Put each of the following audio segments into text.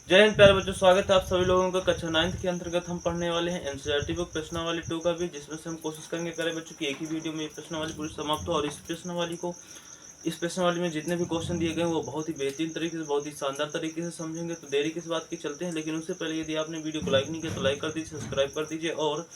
जय हिंद प्यारे बच्चों, स्वागत है आप सभी लोगों का। कक्षा 9 के अंतर्गत हम पढ़ने वाले हैं एनसीईआरटी बुक प्रश्नावली 2 का भी, जिसमें से हम कोशिश करेंगे प्यारे बच्चों की एक ही वीडियो में ये प्रश्नावली पूरी समाप्त हो। और इस प्रश्नावली में जितने भी क्वेश्चन दिए गए हैं वो बहुत ही बेहतरीन तरीके से, बहुत ही शानदार तरीके से समझेंगे। तो देरी किस बात की, चलते हैं। लेकिन उससे पहले यदि आपने वीडियो को लाइक नहीं किया तो लाइक कर दीजिए, सब्सक्राइब कर दीजिए और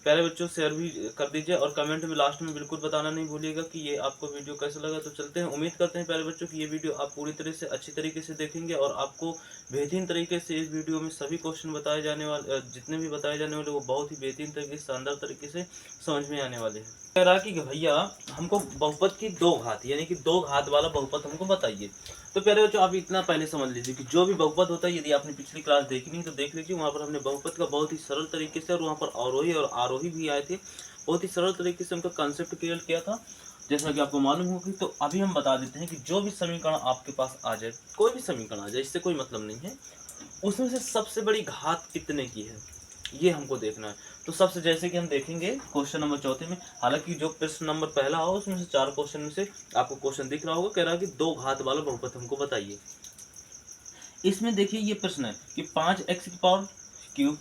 प्यारे बच्चों शेयर भी कर दीजिए। और कमेंट में लास्ट में बिल्कुल बताना नहीं भूलिएगा कि ये आपको वीडियो कैसा लगा। तो चलते हैं। उम्मीद करते हैं प्यारे बच्चों की ये वीडियो आप पूरी तरह से अच्छी तरीके से देखेंगे और आपको बेहतरीन तरीके से इस वीडियो में सभी क्वेश्चन बताए जाने वाले, जितने भी बताए जाने वाले वो बहुत ही बेहतरीन तरीके से, शानदार तरीके से समझ में आने वाले हैं। कह रहा कि भैया हमको बहुपद की दो घात यानी कि दो घात वाला बहुपद हमको बताइए। तो प्यारे बच्चों आप इतना पहले समझ लीजिए कि जो भी बहुपद होता है, यदि आपने पिछली क्लास देखी नहीं तो देख लीजिए, वहाँ पर हमने बहुपद का बहुत ही सरल तरीके से, और वहाँ पर अवरोही और आरोही भी आए थे, बहुत ही सरल तरीके से उनका कंसेप्ट क्लियर किया था, जैसा कि आपको मालूम होगी। तो अभी हम बता देते हैं कि जो भी समीकरण आपके पास आ जाए, कोई भी समीकरण आ जाए, इससे कोई मतलब नहीं है, उसमें से सबसे बड़ी घात कितने की है ये हमको देखना है। तो सबसे, जैसे कि हम देखेंगे क्वेश्चन नंबर 4 में, हालांकि जो प्रश्न नंबर पहला हो उसमें से 4 क्वेश्चन में से आपको क्वेश्चन दिख रहा होगा, कह रहा है कि दो घात वाला बहुपद हमको बताइए। इसमें देखिए ये प्रश्न है कि 5x की power cube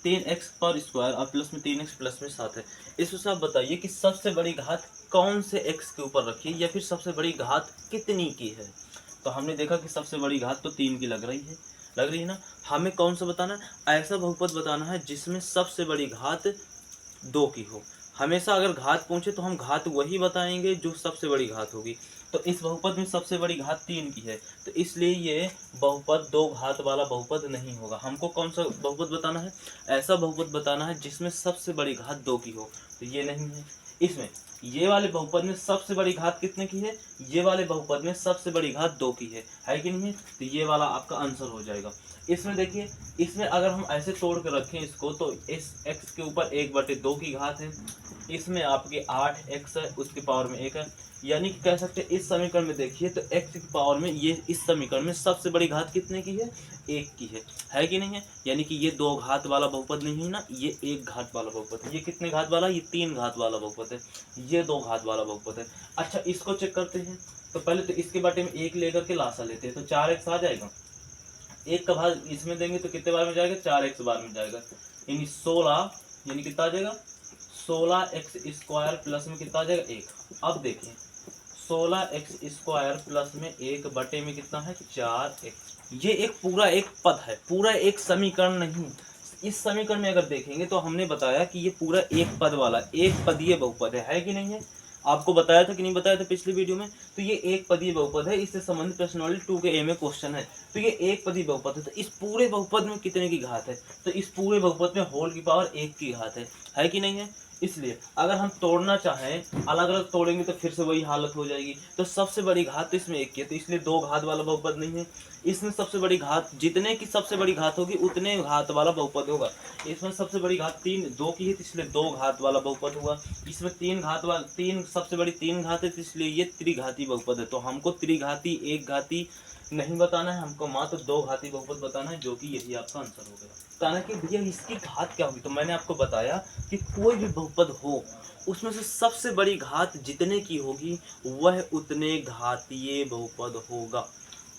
3x power square और प्लस में 3x प्लस में 7 है। इसमें से आप बताइए कि सबसे बड़ी घात कौन से x के ऊपर रखी है, या फिर सबसे बड़ी घात कितनी की है। तो हमने देखा कि सबसे बड़ी घात तो 3 की लग रही है ना। हमें कौन सा बताना है, ऐसा बहुपद बताना है जिसमें सबसे बड़ी घात 2 की हो। हमेशा अगर घात पूछे तो हम घात वही बताएंगे जो सबसे बड़ी घात होगी। तो इस बहुपद में सबसे बड़ी घात 3 की है, तो इसलिए ये बहुपद दो घात वाला बहुपद नहीं होगा। हमको कौन सा बहुपद बताना है, ऐसा बहुपद बताना है जिसमें सबसे बड़ी घात 2 की हो। तो ये नहीं है। इसमें ये वाले बहुपद में सबसे बड़ी घात कितने की है, ये वाले बहुपद में सबसे बड़ी घात 2 की है कि नहीं है। तो ये वाला आपका आंसर हो जाएगा। इसमें देखिए, इसमें अगर हम ऐसे तोड़ कर रखें इसको, तो इस x के ऊपर 1/2 की घात है, इसमें आपके 8x है, उसके पावर में 1 है, यानी कि कह सकते हैं इस समीकरण में देखिए तो x की पावर में, ये इस समीकरण में सबसे बड़ी घात कितने की है, 1 की है कि नहीं है। यानी कि ये दो घात वाला बहुपद नहीं है ना, ये एक घात वाला बहुपद है। ये कितने घात वाला, ये 3 घात वाला बहुपद है, ये दो घात वाला बहुपद है। अच्छा, इसको चेक करते हैं। तो पहले तो इसके बाटे में 1 लेकर के लासा लेते हैं, तो 4x आ जाएगा। 1 का भाग इसमें देंगे तो कितने बार में जाएगा, 4x बार में जाएगा, यानी 16, यानी कितना आ जाएगा 16x स्क्वायर प्लस में कितना आ जाएगा 1। अब देखिए 16x स्क्वायर प्लस में 1 बटे में कितना है 4x। ये एक पूरा एक पद है, पूरा एक समीकरण नहीं। इस समीकरण में अगर देखेंगे तो हमने बताया कि ये पूरा एक पद वाला एक पदीय बहुपद है कि नहीं है। आपको बताया था कि नहीं बताया था पिछली वीडियो में। तो ये एक पदीय बहुपद है, इससे संबंधित प्रश्नावली 2 के ए में क्वेश्चन है। तो ये एक पदीय बहुपद है, तो इस पूरे बहुपद में कितने की घात है, तो इस पूरे बहुपद में होल की पावर 1 की घात है कि नहीं है। इसलिए अगर हम तोड़ना चाहें, अलग अलग तोड़ेंगे तो फिर से वही हालत हो जाएगी। तो सबसे बड़ी घात तो इसमें 1 की है, तो इसलिए दो घात वाला बहुपद नहीं है। इसमें सबसे बड़ी घात, जितने की सबसे बड़ी घात होगी उतने घात वाला बहुपद होगा। इसमें सबसे बड़ी घात 2 की है, तो इसलिए दो घात वाला बहुपद होगा। इसमें 3 घात वाला, 3 सबसे बड़ी 3 घात है, तो इसलिए ये त्रिघाती बहुपद है। तो हमको त्रिघाती एक घाती नहीं बताना है, हमको मात्र दो घाती बहुपद बताना है, जो कि यही आपका आंसर हो गया। बताना कि भैया इसकी घात क्या होगी। तो मैंने आपको बताया कि कोई भी बहुपद हो उसमें से सबसे बड़ी घात जितने की होगी वह उतने घातीय बहुपद होगा।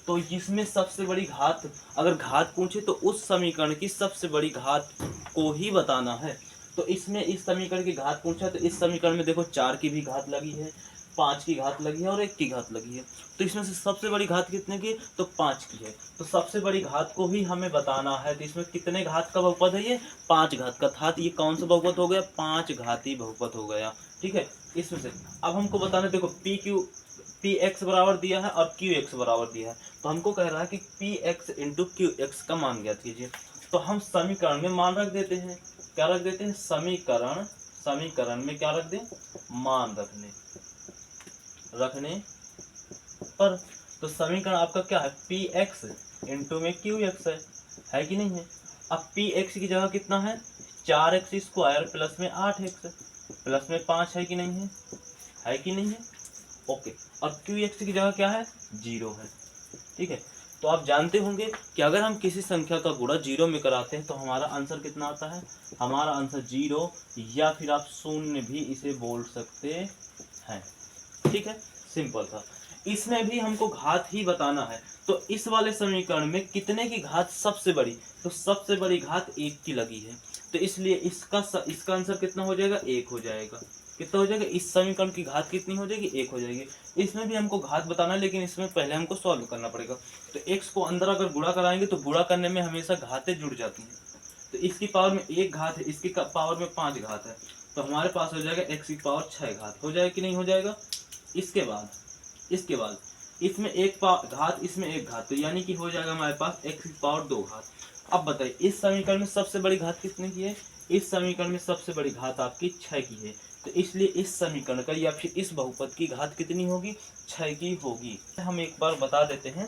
तो इसमें सबसे बड़ी घात, अगर घात पूछे तो उस समीकरण की सबसे बड़ी घात को ही बताना है। तो इसमें इस समीकरण की घात पूछा, तो इस समीकरण में देखो 4 की भी घात लगी है, 5 की घात लगी है और 1 की घात लगी है। तो इसमें से सबसे बड़ी घात कितने की, तो 5 की है। तो सबसे बड़ी घात को ही हमें बताना है। तो इसमें कितने घात का बहुपद है, ये 5 घात का था। ये कौन सा बहुपद हो गया, 5 घाती बहुपद हो गया। ठीक है। इसमें से अब हमको बताना, देखो पी एक्स बराबर दिया है और क्यू एक्स बराबर दिया है। तो हमको कह रहा है कि P x into Q x का मान ज्ञात कीजिए। तो हम समीकरण में मान रख देते हैं, क्या रख देते हैं, समीकरण में क्या रख दें, मान रखने पर। तो समीकरण आपका क्या है, पी एक्स इंटू में क्यू एक्स है कि नहीं है। अब पी एक्स की जगह कितना है, 4x स्क्वायर प्लस में 8x प्लस में 5 है कि नहीं है कि नहीं है। ओके। और क्यू एक्स की जगह क्या है, 0 है। ठीक है। तो आप जानते होंगे कि अगर हम किसी संख्या का गुणा 0 में कराते हैं तो हमारा आंसर कितना आता है, हमारा आंसर 0 या फिर आप शून्य भी इसे बोल सकते हैं। ठीक है, सिंपल था। इसमें भी हमको घात ही बताना है। तो इस वाले समीकरण में कितने की घात सबसे बड़ी, तो सबसे बड़ी घात 1 की लगी है, तो इसलिए इसका आंसर कितना हो जाएगा, 1 हो जाएगा। कितना हो जाएगा, इस समीकरण की घात कितनी हो जाएगी, 1 हो जाएगी। इसमें भी हमको घात बताना है, लेकिन इसमें पहले हमको सॉल्व करना पड़ेगा। तो x को अंदर अगर गुणा कराएंगे तो गुणा करने में हमेशा घातें जुड़ जाती हैं। तो इसकी पावर में 1 घात है, इसकी पावर में 5 घात है, तो हमारे पास हो जाएगा x की पावर 6 घात। हो जाएगा कि नहीं हो जाएगा। इसके बाद इसमें एक घात, इसमें एक घात, तो यानी कि हो जाएगा हमारे पास x की पावर 2 घात। अब बताइए इस समीकरण में सबसे बड़ी घात कितने की है, इस समीकरण में सबसे बड़ी घात आपकी 6 की है, तो इसलिए इस समीकरण का या फिर इस बहुपद की घात कितनी होगी, 6 की होगी। हम एक बार बता देते हैं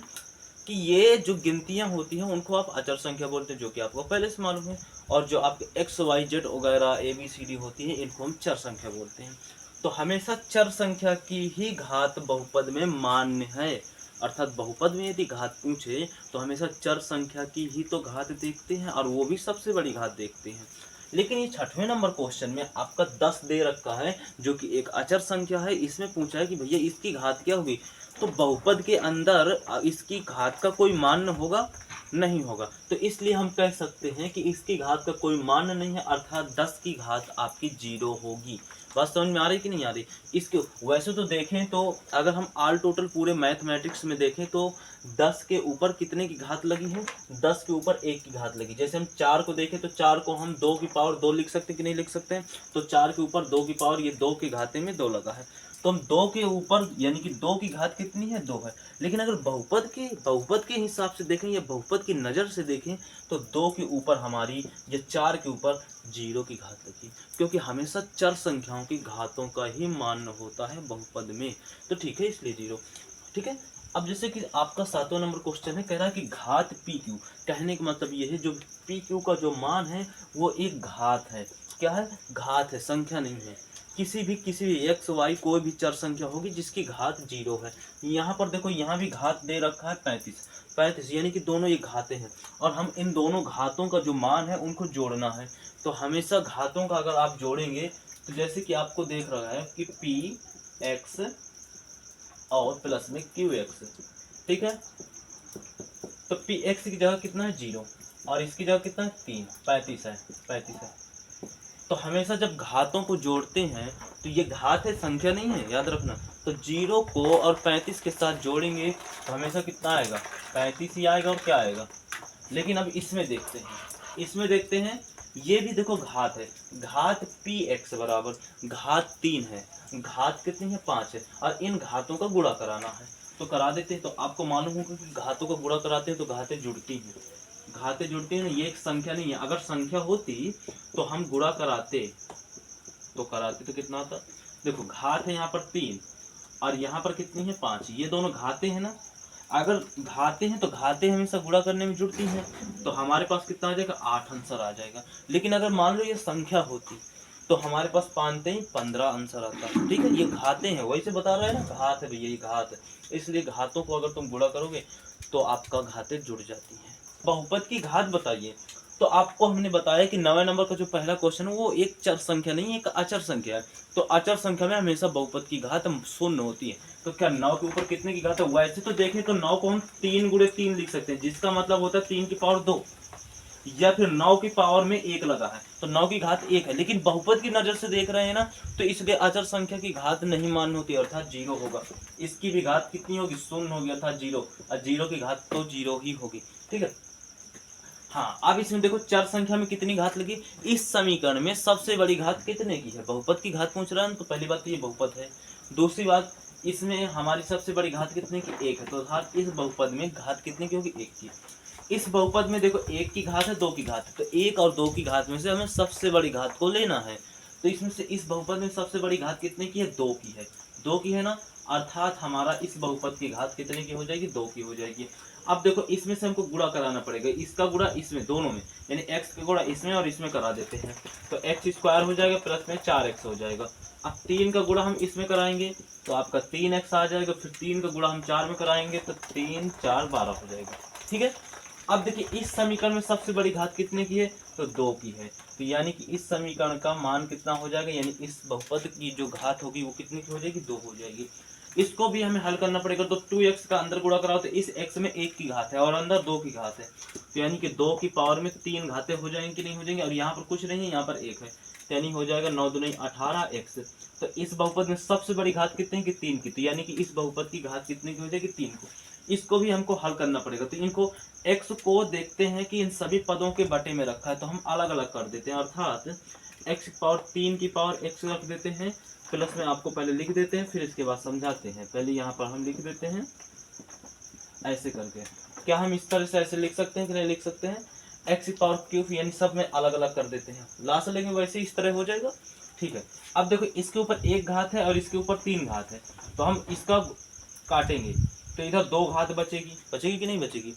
कि ये जो गिनतियां होती हैं उनको आप अचर संख्या बोलते हैं, जो कि आपको पहले से मालूम है, और जो आपके एक्स वाई जेड वगैरह ABCD होती है इनको हम चर संख्या बोलते हैं। तो हमेशा चर संख्या की ही घात बहुपद में मान्य है, अर्थात बहुपद में यदि घात पूछे तो हमेशा चर संख्या की ही तो घात देखते हैं, और वो भी सबसे बड़ी घात देखते हैं। लेकिन ये 6वें नंबर क्वेश्चन में आपका 10 दे रखा है, जो कि एक अचर संख्या है। इसमें पूछा है कि भैया इसकी घात क्या होगी, तो बहुपद के अंदर इसकी घात का कोई मान होगा, नहीं होगा, तो इसलिए हम कह सकते हैं कि इसकी घात का कोई मान नहीं है, अर्थात 10 की घात आपकी 0 होगी। बात समझ में आ रही कि नहीं आ रही। इसके वैसे तो देखें तो अगर हम ऑल टोटल पूरे मैथमेटिक्स में देखें तो 10 के ऊपर कितने की घात लगी है, 10 के ऊपर 1 की घात लगी। जैसे हम 4 को देखें तो 4 को हम 2 की पावर 2 लिख सकते हैं कि नहीं लिख सकते हैं, तो 4 के ऊपर 2 की पावर, ये 2 के घाते में 2 लगा है, तो हम 2 के ऊपर यानी कि 2 की घात कितनी है, 2 है। लेकिन अगर बहुपद के हिसाब से देखें या बहुपद की नज़र से देखें तो 2 के ऊपर हमारी या 4 के ऊपर 0 की घात लगी, क्योंकि हमेशा चर संख्याओं की घातों का ही मान होता है बहुपद में, तो ठीक है, इसलिए 0। ठीक है। अब जैसे कि आपका 7वां नंबर क्वेश्चन है, कह रहा है कि घात PQ, कहने का मतलब ये है जो PQ का जो मान है वो एक घात है। क्या है, घात है, संख्या नहीं है। किसी भी x y कोई भी चर संख्या होगी जिसकी घात 0 है। यहाँ पर देखो, यहाँ भी घात दे रखा है 35, यानी कि दोनों ये घातें हैं, और हम इन दोनों घातों का जो मान है उनको जोड़ना है। तो हमेशा घातों का अगर आप जोड़ेंगे तो जैसे कि आपको देख रहा है कि PX और प्लस में QX, ठीक है, तो PX की जगह कितना है, 0, और इसकी जगह कितना है, 3, 35 है। तो हमेशा जब घातों को जोड़ते हैं तो ये घात है, संख्या नहीं है, याद रखना। तो 0 को और 35 के साथ जोड़ेंगे तो हमेशा कितना आएगा, 35 ही आएगा, और क्या आएगा। लेकिन अब इसमें देखते हैं, ये भी देखो घात है, घात PX बराबर घात 3 है, घात कितनी है, 5 है, और इन घातों का गुणा कराना है, तो करा देते हैं। तो आपको मालूम होगा कि घातों का गुणा कराते हैं तो घातें जुड़ती हैं, ये एक संख्या नहीं है। अगर संख्या होती तो हम गुणा कराते तो कितना आता, देखो घात है यहाँ पर 3 और यहाँ पर कितनी है, 5, ये दोनों घाते हैं ना। अगर घाते हैं तो घाते हमेशा गुणा करने में जुड़ती हैं, तो हमारे पास कितना आ जाएगा, 8 आंसर आ जाएगा। लेकिन अगर मान लो ये संख्या होती तो हमारे पास 5 ही 15 आंसर आता। ठीक है, ये घाते हैं, वही से बता रहा है ना, घात है भैया, ये घात है, इसलिए घातों को अगर तुम गुणा करोगे तो आपका घातें जुड़ जाती हैं। बहुपद की घात बताइए, तो आपको हमने बताया कि 9वें नंबर का जो पहला क्वेश्चन है वो एक चर संख्या नहीं, एक अचर संख्या है। तो अचर संख्या में हमेशा बहुपद की घात 0 होती है। तो क्या 9 के ऊपर कितने की घात है, वैसे तो देखें तो 9 को हम 3 गुणे 3 लिख सकते हैं, जिसका मतलब होता है 3 की पावर 2, या फिर 9 की पावर में 1 लगा है तो 9 की घात 1 है। लेकिन बहुपद की नजर से देख रहे हैं ना, तो इसलिए अचर संख्या की घात नहीं मान्य होती, अर्थात 0 होगा। इसकी भी घात कितनी होगी, 0 होगी, अर्थात 0, और 0 की घात तो 0 ही होगी। ठीक है। हाँ, अब इसमें देखो चर संख्या में कितनी घात लगी, इस समीकरण में सबसे बड़ी घात कितने की है, बहुपद की घात पूछ रहा है, तो पहली बात तो ये बहुपद है। दूसरी बात, इसमें हमारी सबसे बड़ी घात कितने की, 1 है, तो अर्थात इस बहुपद में घात कितने की होगी, 1 की। इस बहुपद में देखो 1 की घात है, 2 की घात है, तो 1 और 2 की घात में से हमें सबसे बड़ी घात को लेना है। तो इसमें से इस बहुपद में सबसे बड़ी घात कितने की है, 2 की है, 2 की है ना, अर्थात हमारा इस बहुपद की घात कितने की हो जाएगी, 2 की हो जाएगी। अब देखो इसमें से हमको गुणा कराना पड़ेगा, इसका गुणा इसमें, दोनों में, यानी x का गुणा इसमें और इसमें करा देते हैं, तो x स्क्वायर हो जाएगा प्लस में 4x हो जाएगा। अब 3 का गुणा हम इसमें कराएंगे तो आपका 3x आ जाएगा, फिर 3 का गुणा हम 4 में कराएंगे तो 3 4 12 हो जाएगा। ठीक है। अब देखिए इस समीकरण में सबसे बड़ी घात कितने की है, तो 2 की है, तो यानी कि इस समीकरण का मान कितना हो जाएगा, यानी इस बहुपद की जो घात होगी वो कितने की हो जाएगी, 2 हो जाएगी। इसको भी हमें हल करना पड़ेगा। तो 2x का अंदर गुणा कराओ तो इस x में 1 की घात है और अंदर 2 की घात है, तो यानी कि 2 की पावर में 3 घातें हो जाएंगी कि नहीं हो जाएंगी, और यहाँ पर कुछ नहीं है, यहाँ पर 1 है, तो यानी हो जाएगा 9 दूनी 18x। तो इस बहुपद में सबसे बड़ी घात कितने की 3 की, तो यानी कि इस बहुपद की घात कितने की हो जाएगी 3 को। इसको भी हमको हल करना पड़ेगा। तो इनको x को देखते हैं कि इन सभी पदों के बटे में रखा है, तो हम अलग अलग कर देते हैं, अर्थात x की पावर 3 की पावर x रख देते हैं, प्लस में आपको पहले लिख देते हैं, फिर इसके बाद समझाते हैं। पहले यहाँ पर हम लिख देते हैं ऐसे करके। क्या हम इस तरह से ऐसे लिख सकते हैं कि नहीं लिख सकते हैं, x की पावर क्यूब, यानी सब में अलग अलग कर देते हैं, लास्ट लेंगे वैसे इस तरह हो जाएगा। ठीक है, अब देखो इसके ऊपर 1 घात है और इसके ऊपर 3 घात है, तो हम इसका काटेंगे तो इधर 2 घात बचेगी, बचेगी कि नहीं बचेगी,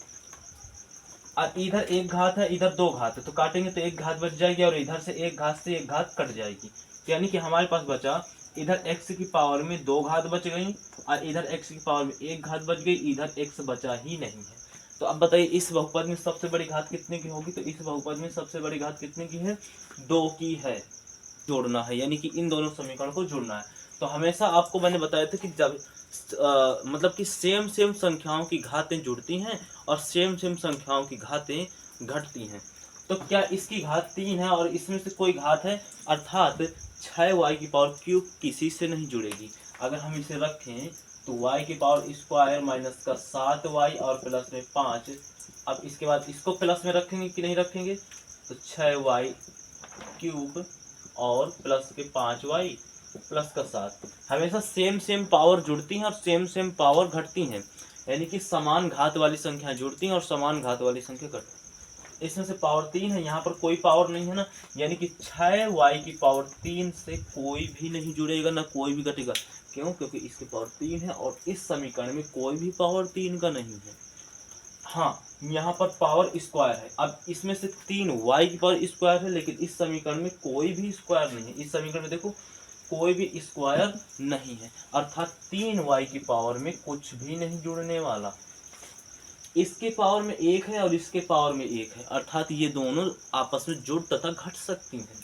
और इधर 1 घात है, इधर 2 घात है, तो काटेंगे तो 1 घात बच जाएगी, और इधर से 1 घात से 1 घात कट जाएगी, यानी कि हमारे पास बचा इधर x की पावर में 2 घात बच गई और इधर x की पावर में 1 घात बच गई, इधर x बचा ही नहीं है। तो अब बताइए इस बहुपद में सबसे बड़ी घात कितने की होगी, तो इस बहुपद में सबसे बड़ी घात कितने की है, 2 की है, जोड़ना है, यानी कि इन दोनों समीकरण को जोड़ना है। तो हमेशा आपको मैंने बताया था कि जब मतलब कि सेम संख्याओं की घातें जुड़ती हैं और सेम संख्याओं की घातें घटती हैं, तो क्या इसकी घात 3 है और इसमें से कोई घात है, अर्थात 6y की पावर क्यूब किसी से नहीं जुड़ेगी। अगर हम इसे रखें तो y की पावर स्क्वायर माइनस का 7y और प्लस में 5, अब इसके बाद इसको प्लस में रखेंगे कि नहीं रखेंगे, तो 6y क्यूब और प्लस के 5y प्लस का 7, हमेशा सेम पावर जुड़ती हैं और सेम पावर घटती हैं, यानी कि समान घात वाली संख्या जुड़ती हैं और समान घात वाली संख्या घटती हैं। इसमें से पावर 3 है, यहाँ पर कोई पावर नहीं है ना, यानी कि 6y की पावर 3 से कोई भी नहीं जुड़ेगा ना कोई भी घटेगा। क्यों, क्योंकि इसकी पावर 3 है और इस समीकरण में कोई भी पावर 3 का नहीं है। हाँ, यहाँ पर पावर स्क्वायर है, अब इसमें से 3y की पावर स्क्वायर है, लेकिन इस समीकरण में कोई भी स्क्वायर नहीं है। इस समीकरण में देखो कोई भी स्क्वायर नहीं है, अर्थात 3y की पावर में कुछ भी नहीं जुड़ने वाला। इसके पावर में 1 है और इसके पावर में 1 है, अर्थात ये दोनों आपस में जुड़ तथा घट सकती हैं।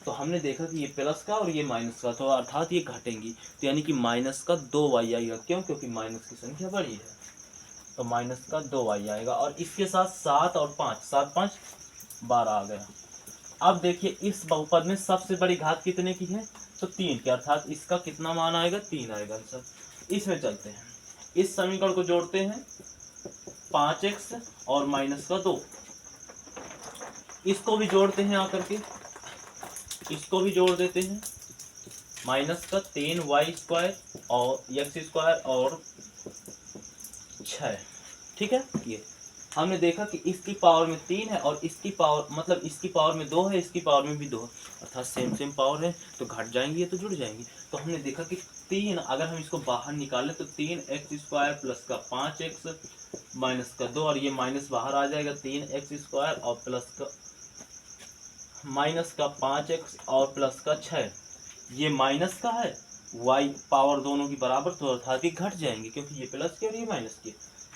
तो हमने देखा कि ये प्लस का और ये माइनस का, तो अर्थात ये घटेंगी, तो यानी कि माइनस का 2y आएगा। क्यों, क्योंकि माइनस की संख्या बड़ी है, तो माइनस का 2y आएगा। और इसके साथ 7 और 5, 7 5 12 आ गया। अब देखिए इस बहुपद में सबसे बड़ी घात कितने की है, तो 3 की, अर्थात इसका कितना मान आएगा, 3 आएगा। सब इसमें चलते हैं, इस समीकरण को जोड़ते हैं, 5x और माइनस का 2, इसको भी जोड़ते हैं आकर के, इसको भी जोड़ देते हैं, माइनस का 3y स्क्वायर और x स्क्वायर और 6। ठीक है, ये हमने देखा कि इसकी पावर में 3 है और इसकी पावर मतलब इसकी पावर में 2 है, इसकी पावर में भी 2 है, अर्थात सेम पावर है, तो घट जाएंगी, ये तो जुड़ जाएंगी। तो हमने देखा कि 3, अगर हम इसको बाहर निकालें तो 3x स्क्वायर प्लस का 5x माइनस का 2, और ये माइनस बाहर आ जाएगा, 3x स्क्वायर और प्लस का माइनस का 5x और प्लस का 6, ये माइनस का है, y पावर दोनों की बराबर, तो अर्थात ये घट जाएंगे, क्योंकि ये प्लस की और ये माइनस की।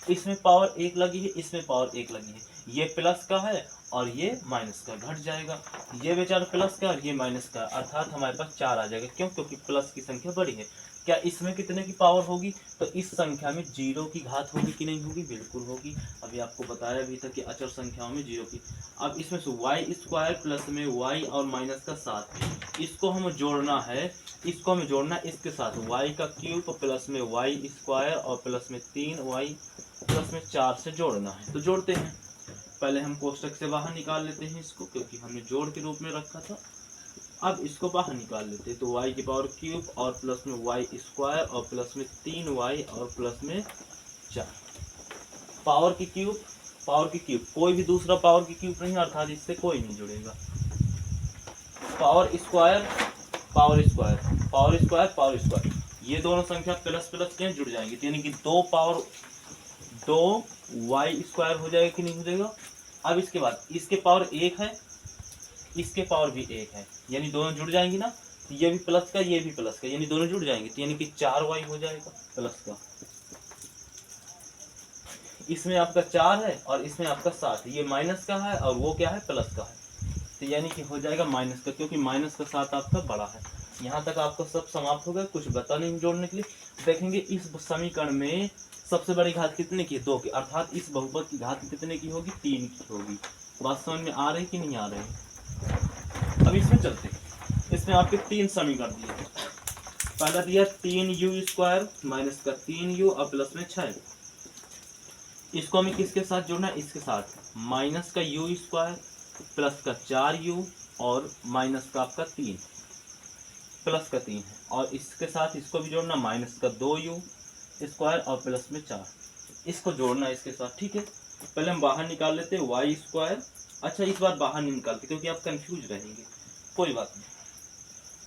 इसमें पावर 1 लगी है, इसमें पावर 1 लगी है, ये प्लस का है और ये माइनस का, घट जाएगा, ये बेचारा प्लस का और ये माइनस का, अर्थात हमारे पास 4 आ जाएगा। क्यों, क्योंकि प्लस की संख्या बड़ी है। क्या इसमें कितने की पावर होगी, तो इस संख्या में 0 की घात होगी कि नहीं होगी, बिल्कुल होगी। अभी आपको बताया भी था कि अचर संख्याओं में 0 की। अब इसमें से y स्क्वायर प्लस में y और माइनस का 7, इसको हमें जोड़ना है, इसको हमें जोड़ना है इसके साथ, y का क्यूब प्लस में y स्क्वायर और प्लस में 3y प्लस में 4 से जोड़ना है। तो जोड़ते हैं, पहले हम कोष्टक से बाहर निकाल लेते हैं इसको, क्योंकि हमने जोड़ के रूप में रखा था। अब इसको बाहर निकाल लेते हैं, तो y की पावर क्यूब और प्लस में y स्क्वायर और प्लस में 3y और प्लस में 4, पावर की क्यूब, पावर की क्यूब, कोई भी दूसरा पावर की क्यूब नहीं, अर्थात इससे कोई नहीं जुड़ेगा। Power square power square power square power square, ये दोनों संख्या प्लस प्लस के जुड़ जाएंगी, यानी कि 2y स्क्वायर हो जाएगा कि नहीं हो जाएगा। अब इसके बाद इसके पावर 1 है, इसके पावर भी 1 है, यानी दोनों जुड़ जाएंगी ना, ये भी प्लस का ये भी प्लस का, यानी दोनों जुड़ जाएंगे, तो यानी कि 4y हो जाएगा प्लस का। इसमें आपका 4 है और इसमें आपका 7 है, ये माइनस का है और वो क्या है, प्लस का है, तो यानी कि हो जाएगा माइनस का, क्योंकि माइनस का 7 आपका बड़ा है। यहाँ तक आपका सब समाप्त हो गया, कुछ बता नहीं जोड़ने के लिए। देखेंगे इस समीकरण में सबसे बड़ी घात कितने की है, 2 की, अर्थात इस बहुपद की घात कितने की होगी, 3 की होगी। बात समझ में आ रही कि नहीं आ रही। अब इसमें चलते हैं, इसमें आपके 3 समीकरण दिए। पहला दिया 3u² माइनस का 3u और प्लस में 6। इसको हमें किसके साथ जोड़ना है, इसके साथ, माइनस का u² प्लस का 4u और माइनस का आपका 3 प्लस का 3 है, और इसके साथ इसको भी जोड़ना, माइनस का 2u² और प्लस में 4, इसको जोड़ना है इसके साथ। ठीक है, पहले हम बाहर निकाल लेते हैं y²। अच्छा, इस बार बाहर नहीं निकालते क्योंकि आप कंफ्यूज रहेंगे, कोई बात नहीं,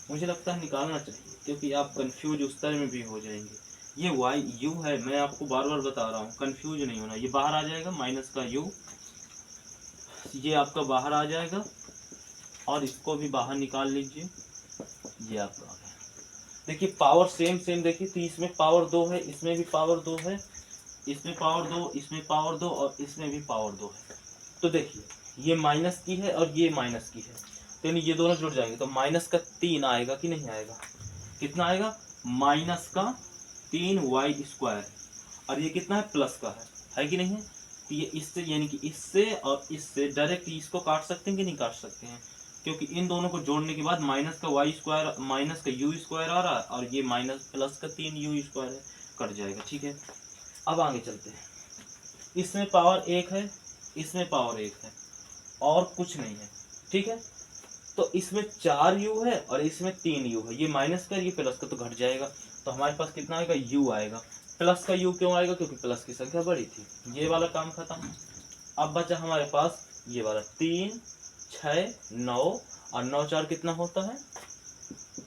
मुझे लगता है निकालना चाहिए क्योंकि आप कंफ्यूज उस तरह में भी हो जाएंगे। ये u है, मैं आपको बार बार बता रहा हूँ, कंफ्यूज नहीं होना। ये बाहर आ जाएगा, माइनस का u, ये आपका बाहर आ जाएगा, और इसको भी बाहर निकाल लीजिए, ये आपका आ गया। देखिए पावर सेम सेम, देखिए तो इसमें पावर 2 है, इसमें भी पावर 2 है, इसमें पावर 2, इसमें पावर 2 और इसमें भी पावर 2 है। तो देखिए ये माइनस की है और ये माइनस की है, तो ये दोनों जुड़ जाएंगे, तो माइनस का 3 आएगा कि नहीं आएगा, कितना आएगा, माइनस का 3y², और ये कितना है, प्लस का है कि नहीं है। तो ये इससे यानी कि इससे और इससे डायरेक्ट इसको काट सकते हैं कि नहीं काट सकते हैं, क्योंकि इन दोनों को जोड़ने के बाद माइनस का y² माइनस का u² आ रहा है, और ये माइनस प्लस का 3u² है, कट जाएगा। ठीक है, अब आगे चलते हैं। इसमें पावर 1 है, इसमें पावर 1 है, और कुछ नहीं है। ठीक है, तो इसमें 4u है और इसमें 3u है, ये माइनस का ये प्लस का, तो घट जाएगा, तो हमारे पास कितना आएगा, u आएगा। प्लस का u क्यों आएगा, क्योंकि प्लस की संख्या बड़ी थी। ये वाला काम खत्म। अब बचा हमारे पास ये वाला 3, 6, 9, और 9 4 कितना होता है,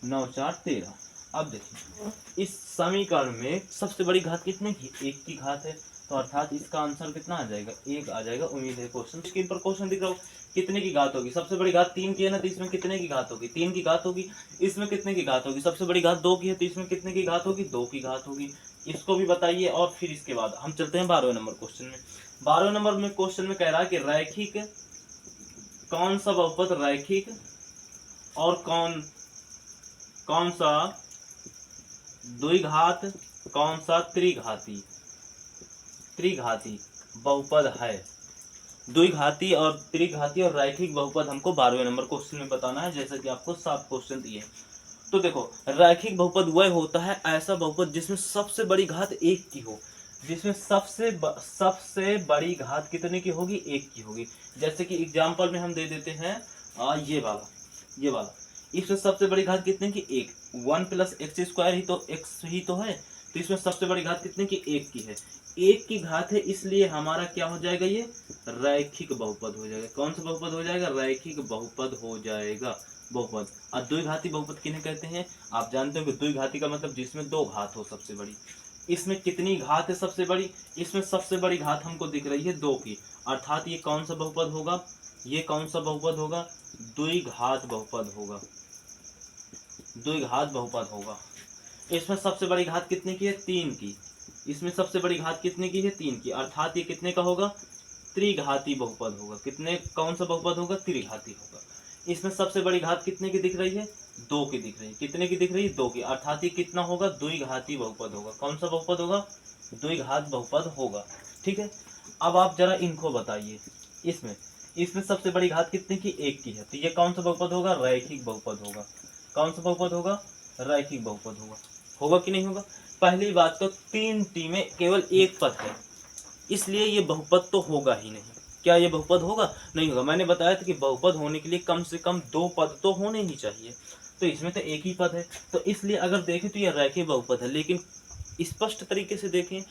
9 4 13। अब देखिए इस समीकरण में सबसे बड़ी घात कितने की, 1 की घात है, तो अर्थात इसका आंसर कितना आ जाएगा, 1 आ जाएगा। उम्मीद है क्वेश्चन स्क्रीन पर क्वेश्चन दिख रहा हो, कितने की घात होगी, सबसे बड़ी घात 3 की है ना, तो इसमें कितने की घात होगी, 3 की घात होगी। इसमें कितने की घात होगी, सबसे बड़ी घात 2 की है, तो इसमें कितने की घात होगी, 2 की घात होगी। इसको भी बताइए, और फिर इसके बाद हम चलते हैं 12वें नंबर क्वेश्चन में। 12वें नंबर में क्वेश्चन में कह रहा है कि रैखिक कौन सा बहुपद रैखिक और कौन सा द्विघात, कौन सा त्रिघाती बहुपद है। द्विघाती और त्रिघाती और रैखिक बहुपद हमको 12वें नंबर क्वेश्चन में बताना है, जैसा कि आपको 7 क्वेश्चन दिए। तो देखो रैखिक बहुपद वह होता है ऐसा बहुपद जिसमें सबसे बड़ी घात 1 की हो, जिसमें सबसे बड़ी घात कितने की होगी, 1 की होगी। जैसे कि एग्जांपल में हम दे देते हैं ये वाला, इसमें सबसे बड़ी घात कितने की, 1, 1 + x² ही तो है, तो इसमें सबसे बड़ी घात कितने की, 1 की है, 1 की घात है, इसलिए हमारा क्या हो जाएगा, ये रैखिक बहुपद हो जाएगा। कौन सा बहुपद हो जाएगा, रैखिक बहुपद हो जाएगा। बहुपद और द्विघाती बहुपद किन्हें कहते हैं, आप जानते हो कि द्विघाती का मतलब जिसमें 2 घात हो सबसे बड़ी। इसमें कितनी घात है सबसे बड़ी, इसमें सबसे बड़ी घात हमको दिख रही है 2 की, अर्थात ये कौन सा बहुपद होगा, ये कौन सा बहुपद होगा, द्विघात बहुपद होगा, द्विघात बहुपद होगा। इसमें सबसे बड़ी घात कितने की है, 3 की, इसमें सबसे बड़ी घात कितने की है, 3 की, अर्थात ये कितने का होगा, त्रिघाती बहुपद होगा। कितने, कौन सा बहुपद होगा, त्रिघाती होगा। इसमें सबसे बड़ी घात कितने की दिख रही है, 2 की दिख रही है, कितने की दिख रही है, 2 की, अर्थात ये कितना होगा, द्विघाती बहुपद होगा। कौन सा बहुपद होगा, द्विघात बहुपद होगा। ठीक है, अब आप जरा इनको बताइए, इसमें सबसे बड़ी घात कितने की, 1 की है, तो ये कौन सा बहुपद होगा, रैखिक बहुपद होगा। कौन सा बहुपद होगा, रैखिक बहुपद होगा। होगा कि नहीं होगा। पहली बात तो 3 टी में केवल 1 पद है, इसलिए ये बहुपद तो होगा ही नहीं। क्या ये बहुपद होगा, नहीं होगा। मैंने बताया था कि बहुपद होने के लिए कम से कम 2 पद तो होने ही चाहिए, तो इसमें तो 1 ही पद है, तो इसलिए अगर देखें तो ये रैखिक बहुपद है। लेकिन स्पष्ट तरीके से देखें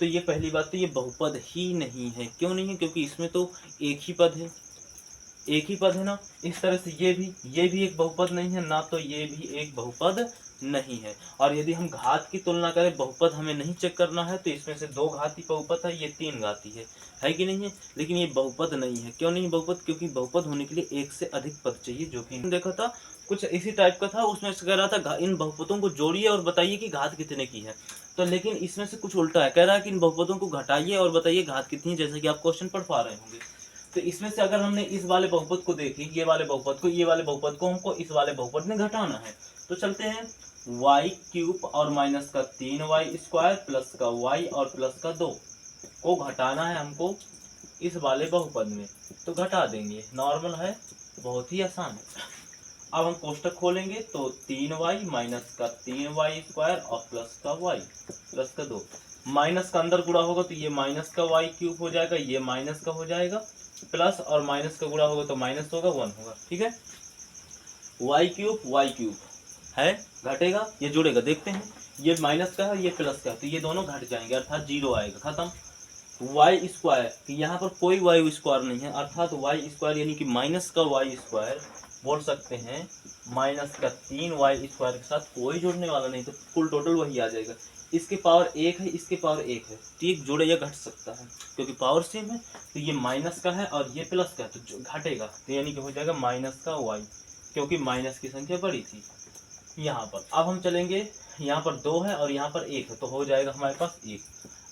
तो ये पहली बात तो ये बहुपद ही नहीं है। क्यों नहीं है, क्योंकि इसमें तो 1 ही पद है, 1 ही पद है ना। इस तरह से ये भी एक बहुपद नहीं है ना, तो ये भी एक बहुपद नहीं है। और यदि हम घात की तुलना करें, बहुपद हमें नहीं चेक करना है, तो इसमें से 2 घाती बहुपद है, ये 3 घाती है कि नहीं है। लेकिन ये बहुपद नहीं है। क्यों नहीं बहुपद, क्योंकि बहुपद होने के लिए 1 से अधिक पद चाहिए, जो कि देखा था कुछ इसी टाइप का था। उसमें से कह रहा था इन बहुपदों को जोड़िए और बताइए कि घात कितने की है, तो लेकिन इसमें से कुछ उल्टा है, कह रहा है कि इन बहुपदों को घटाइए और बताइए घात कितनी है, जैसे कि आप क्वेश्चन पढ़ पा रहे होंगे। तो इसमें से अगर हमने इस वाले बहुपद को देखें, ये वाले बहुपद को हमको इस वाले बहुपद में घटाना है। तो चलते हैं, वाई क्यूब और माइनस का 3y स्क्वायर प्लस का y और प्लस का 2 को घटाना है हमको इस वाले बहुपद में। तो घटा देंगे, नॉर्मल है, बहुत ही आसान है। अब हम कोष्टक खोलेंगे तो 3y माइनस का 3y स्क्वायर और प्लस का y प्लस का 2, माइनस का अंदर गुणा होगा तो ये माइनस का y क्यूब हो जाएगा, ये माइनस का हो जाएगा, प्लस और माइनस का गुणा होगा तो माइनस होगा, 1 होगा। ठीक है, y क्यूब है, घटेगा, ये जुड़ेगा, देखते हैं, ये माइनस का है, ये प्लस का है, तो ये दोनों घट जाएंगे, अर्थात 0 आएगा, खत्म। y स्क्वायर, यहाँ पर कोई y स्क्वायर नहीं है, अर्थात y स्क्वायर यानी कि माइनस का y स्क्वायर बोल सकते हैं, माइनस का 3y स्क्वायर के साथ कोई जुड़ने वाला नहीं, तो कुल टोटल वही आ जाएगा। इसके पावर 1 है, इसके पावर 1 है, ठीक, जुड़े या घट सकता है क्योंकि पावर सेम है। तो ये माइनस का है और ये प्लस का है, तो घटेगा, तो यानी कि हो जाएगा माइनस का y, क्योंकि माइनस की संख्या बड़ी थी यहाँ पर। अब हम चलेंगे, यहाँ पर 2 है और यहाँ पर 1 है, तो हो जाएगा हमारे पास 1।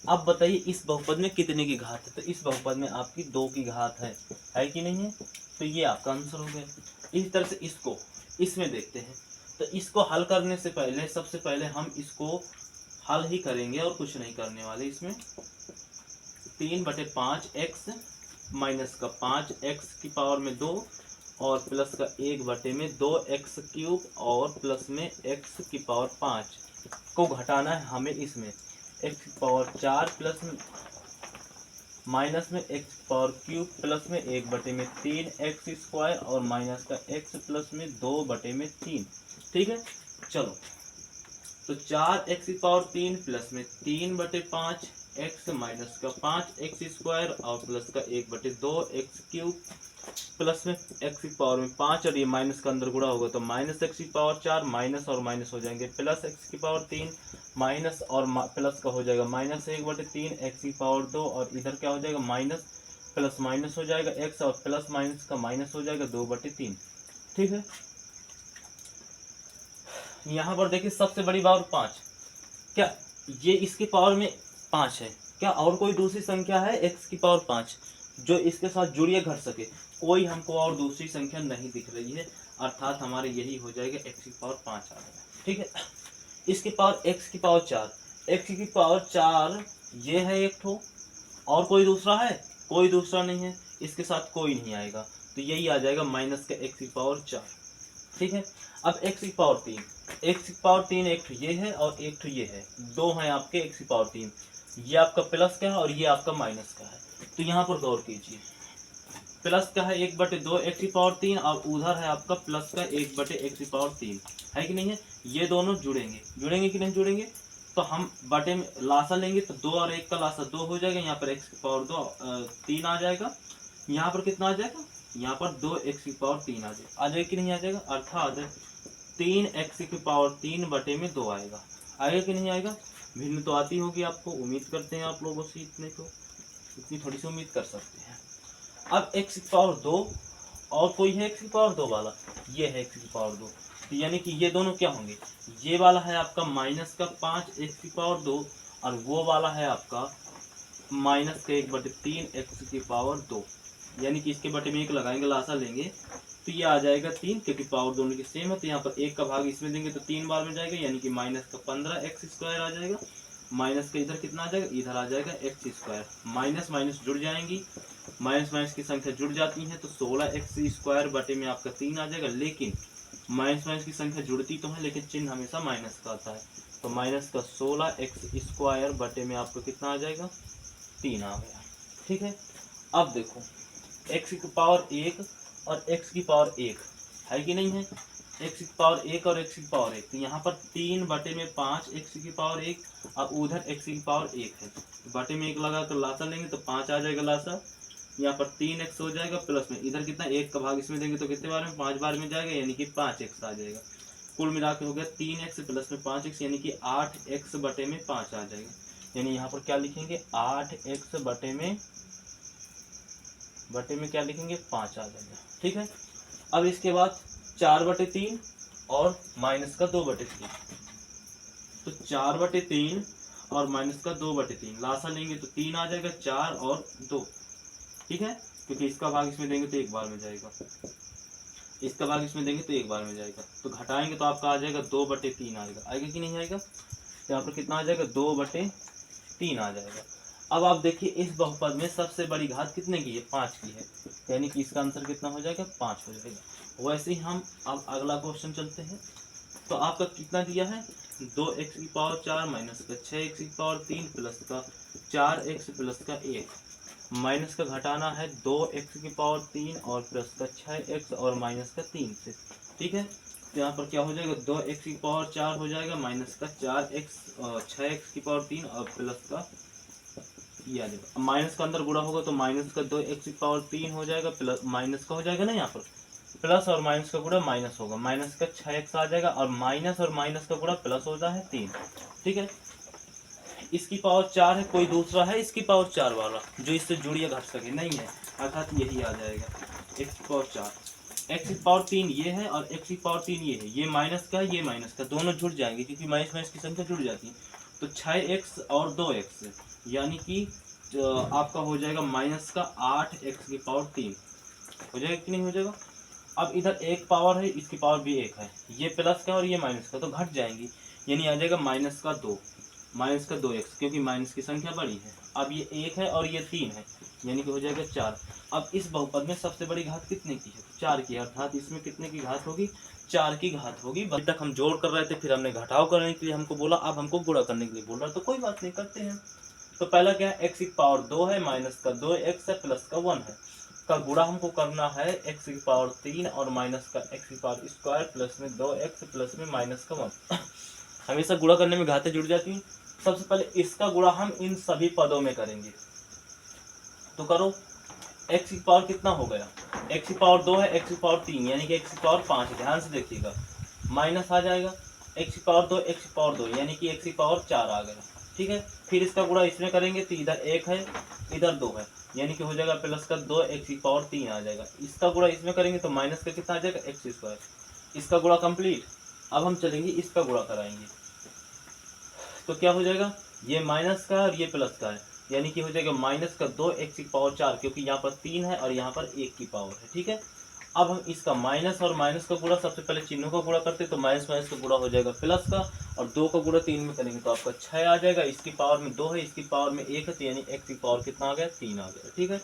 अब बताइए इस बहुपद में कितने की घात है, तो इस बहुपद में आपकी 2 की घात है कि नहीं है, तो ये आपका आंसर हो गया। इसी तरह से इसको इसमें देखते हैं, तो इसको हल करने से पहले सबसे पहले हम इसको हल ही करेंगे और कुछ नहीं करने वाले। इसमें 3/5x माइनस का 5x की पावर में 2 और प्लस का 1/2x क्यूब और प्लस में x की पावर 5 को घटाना है हमें इसमें x की पावर 4 प्लस में माइनस में x पावर क्यूब प्लस में 1/3x स्क्वायर और माइनस का x प्लस में 2/3। ठीक है, चलो, तो 4x की पावर 3 प्लस में 3/5x माइनस का 5x स्क्वायर और प्लस का 1/2x क्यूब प्लस में x की पावर में 5 और ये माइनस का अंदर गुणा होगा तो माइनस x की पावर 4, माइनस और माइनस हो जाएंगे, प्लस x की पावर 3 माइनस और प्लस का हो जाएगा माइनस 1/3 x की पावर 2 और इधर क्या हो जाएगा माइनस प्लस माइनस हो जाएगा x और प्लस माइनस का माइनस हो जाएगा 2/3। ठीक है, यहाँ पर देखिए सबसे बड़ी पावर 5, क्या ये इसकी पावर में 5 है क्या, और कोई दूसरी संख्या है x की पावर 5 जो इसके साथ जुड़िए घट सके, कोई हमको और दूसरी संख्या नहीं दिख रही है, अर्थात हमारे यही हो जाएगा x की पावर 5 आ जाएगा। ठीक है, इसकी पावर x की पावर 4, x की पावर 4 ये है एक ठो, और कोई दूसरा है, कोई दूसरा नहीं है, इसके साथ कोई नहीं आएगा, तो यही आ जाएगा माइनस का x की पावर 4। ठीक है, अब x की पावर 3, x की पावर 3 एक ठो ये है और एक ठो ये है, दो हैं आपके x की पावर 3, ये आपका प्लस का है और ये आपका माइनस का है। तो यहाँ पर गौर कीजिए, प्लस का है 1/2 x की पावर 3 और उधर है आपका प्लस का 1/x की पावर 3, है कि नहीं है, ये दोनों जुड़ेंगे, जुड़ेंगे कि नहीं जुड़ेंगे, तो हम बटे में लासा लेंगे तो 2 और 1 का लासा 2 हो जाएगा, यहाँ पर x की पावर 3 आ जाएगा, यहाँ पर कितना आ जाएगा, यहाँ पर 2x की पावर 3 आ जाएगा कि नहीं आ जाएगा, अर्थात 3x की पावर 3 बटे में 2 आएगा, आएगा कि नहीं आएगा। भिन्न तो आती होगी आपको, उम्मीद करते हैं आप लोगों से इतनी थोड़ी सी उम्मीद कर सकते हैं। अब x की पावर 2 और कोई है x की पावर 2 वाला, ये है x की पावर 2, तो यानी कि ये दोनों क्या होंगे, ये वाला है आपका माइनस का 5x की पावर 2 और वो वाला है आपका माइनस का 1/3 x की पावर 2, यानी कि इसके बटे में 1 लगाएंगे, लासा लेंगे तो ये आ जाएगा 3, क्योंकि पावर दोनों की सेम है, तो यहाँ पर 1 का भाग इसमें देंगे तो 3 बार में जाएगा, यानी कि माइनस का 15x स्क्वायर आ जाएगा, माइनस का इधर कितना आ जाएगा, इधर आ जाएगा x स्क्वायर, माइनस माइनस जुड़ जाएंगी, माइनस माइनस की संख्या जुड़ जाती है तो 16x स्क्वायर बटे में आपका 3 आ जाएगा, लेकिन माइनस माइनस की संख्या जुड़ती तो है लेकिन चिन्ह हमेशा माइनस का आता है, तो माइनस का 16x स्क्वायर बटे में आपका कितना आ जाएगा, 3 आ गया। ठीक है, अब देखो x की पावर 1 और x की पावर 1 है कि नहीं है, x की पावर 1 और x की पावर 1, तो यहाँ पर 3/5 x की पावर 1 और उधर x की पावर 1 है, तो बटे में 1 लगा कर लासा लेंगे तो 5 आ जाएगा लासा, यहाँ पर 3x हो जाएगा, प्लस में इधर कितना 1 का भाग इसमें देंगे तो कितने बार में 5 बार में जाएगा, यानी कि 5x आ जाएगा, कुल मिला के हो गया 3x प्लस में 5x यानी कि 8x बटे में 5 आ जाएगा, यानी यहाँ पर क्या लिखेंगे 8x बटे में क्या लिखेंगे 5 आ जाएगा। ठीक है, अब इसके बाद 4/3 और माइनस का 2/3, तो 4/3 और माइनस का 2/3 लासा लेंगे तो 3 आ जाएगा, 4 और 2, ठीक है, क्योंकि इसका भाग इसमें देंगे तो एक बार में जाएगा, इसका भाग इसमें देंगे तो एक बार में जाएगा। तो घटाएंगे तो आपका आ जाएगा 2/3 आएगा, आएगा कि नहीं आएगा। यहाँ पर कितना आ जाएगा 2/3 आ जाएगा। अब आप देखिए इस बहुपद में सबसे बड़ी घात कितने की है, 5 की है, यानी कि इसका आंसर कितना हो जाएगा, 5 हो जाएगा। वैसे ही हम अब अगला क्वेश्चन चलते हैं। तो आपका कितना दिया है, 2x⁴ माइनस का 6x⁴ प्लस का 4x प्लस का 1, माइनस का घटाना है 2x⁴ और प्लस का 6x और माइनस का 3 से, ठीक है। तो यहाँ पर क्या हो जाएगा, 2x⁴ हो जाएगा माइनस का 4x और 6x⁴ और प्लस का ये आ जाएगा। माइनस का अंदर गुणा होगा तो माइनस का 2x⁴ हो जाएगा, प्लस माइनस का हो जाएगा ना, यहाँ पर प्लस और माइनस का गुणा माइनस होगा, माइनस का 6x आ जाएगा और माइनस का गुणा प्लस होता है 3, ठीक है। इसकी पावर 4 है, कोई दूसरा है इसकी पावर 4 वाला जो इससे जुड़ या घट सके, नहीं है, अर्थात यही आ जाएगा x⁴। x⁴ ये है और x⁴ ये है, ये माइनस का ये माइनस का, दोनों जुड़ जाएंगे क्योंकि माइनस माइनस की संख्या जुड़ जाती है। तो 6x और 2x यानी कि आपका हो जाएगा माइनस का 8x⁴ हो जाएगा कि नहीं हो जाएगा। अब इधर एक पावर है, इसकी पावर भी एक है, ये प्लस का और ये माइनस का, तो घट जाएंगी, यानी आ जाएगा माइनस का 2x, क्योंकि माइनस की संख्या बड़ी है। अब ये 1 है और ये 3 है, यानी कि हो जाएगा 4। अब इस बहुपद में सबसे बड़ी घात कितने की है, 4 की, अर्थात इसमें कितने की घात होगी, 4 की घात होगी। अभी तक हम जोड़ कर रहे थे, फिर हमने घटाव करने के लिए हमको बोला, अब हमको गुणा करने के लिए बोल रहा है, तो कोई बात नहीं, करते हैं। तो पहला क्या है, x⁴ है माइनस का 2x है प्लस का 1 है, का गुणा हमको करना है x⁴ और माइनस का x² प्लस में 2x प्लस में माइनस का 1। हमेशा गुणा करने में घातें जुड़ जाती हैं। सबसे पहले इसका गुणा हम इन सभी पदों में करेंगे, तो करो। x⁴ कितना हो गया, x⁴ है, x⁴ यानी कि x⁴ 5, ध्यान से देखिएगा, माइनस आ जाएगा x⁴ यानी कि x⁴ आ गया, ठीक है। फिर इसका गुणा इसमें करेंगे तो इधर 1 है इधर 2 है, यानी कि हो जाएगा प्लस का 2x⁴ आ जाएगा। इसका गुणा इसमें करेंगे तो माइनस का कितना आ जाएगा, x²। इसका गुणा कंप्लीट। अब हम चलेंगे इसका गुणा कराएंगे, तो क्या हो जाएगा, ये माइनस का और ये प्लस का है, यानी कि हो जाएगा माइनस का 2x⁴, क्योंकि यहाँ पर 3 है और यहाँ पर 1 की पावर है, ठीक है। अब हम इसका माइनस और माइनस का गुणा, सबसे पहले चिन्हों का गुणा करते, तो माइनस माइनस का गुणा हो जाएगा प्लस का, और 2 का गुणा 3 में करेंगे तो आपका 6 आ जाएगा। इसकी पावर में 2 है, इसकी पावर में 1 है, तो यानी x⁴ कितना आ गया, 3 आ गया, ठीक है।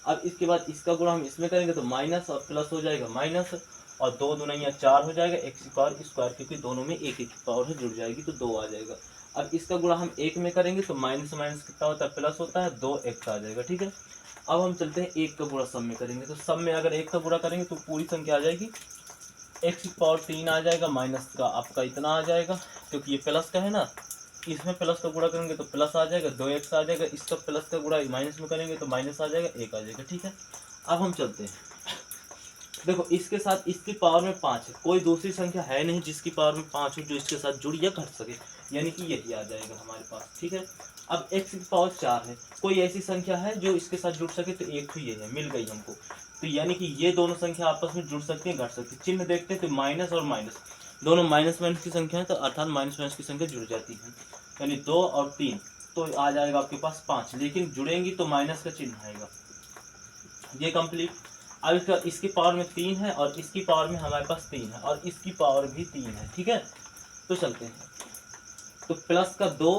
अब इसके बाद इसका गुणा हम इसमें करेंगे तो माइनस और प्लस हो जाएगा माइनस, और 2 दूना 4 हो जाएगा x², क्योंकि दोनों में 1 की पावर है, जुड़ जाएगी तो 2 आ जाएगा। अब इसका गुणा हम 1 में करेंगे तो माइनस माइनस कितना होता है, प्लस होता है, 2x आ जाएगा, ठीक है। अब हम चलते हैं 1 का गुणा सब में करेंगे, तो सब में अगर 1 का गुणा करेंगे तो पूरी संख्या आ जाएगी, x⁴ आ जाएगा, माइनस का आपका इतना आ जाएगा, क्योंकि ये प्लस का है ना, इसमें प्लस का गुणा करेंगे तो प्लस आ जाएगा, 2x आ जाएगा, इसका प्लस का गुणा माइनस में करेंगे तो माइनस आ जाएगा, 1 आ जाएगा, ठीक है। अब हम चलते हैं, देखो इसके साथ इसकी पावर में 5 है, कोई दूसरी संख्या है नहीं जिसकी पावर में 5 हो जो इसके साथ जुड़ या घट सके, यानी कि यही आ जाएगा हमारे पास, ठीक है। अब x⁴ है, कोई ऐसी संख्या है जो इसके साथ जुड़ सके, तो एक तो ये है, मिल गई हमको। तो यानी कि ये दोनों संख्या आपस में जुड़ सकती हैं, घट सकती है। चिन्ह देखते हैं तो माइनस और माइनस दोनों माइनस माइनस की संख्या है, तो अर्थात माइनस माइनस की संख्या जुड़ जाती है, यानी 2 और 3, तो आ जाएगा आपके पास 5, लेकिन जुड़ेंगी तो माइनस का चिन्ह आएगा, ये कंप्लीट। अब इसकी पावर में 3 है और इसकी पावर में हमारे पास 3 है और इसकी पावर भी 3 है, ठीक है। तो चलते हैं, तो प्लस का 2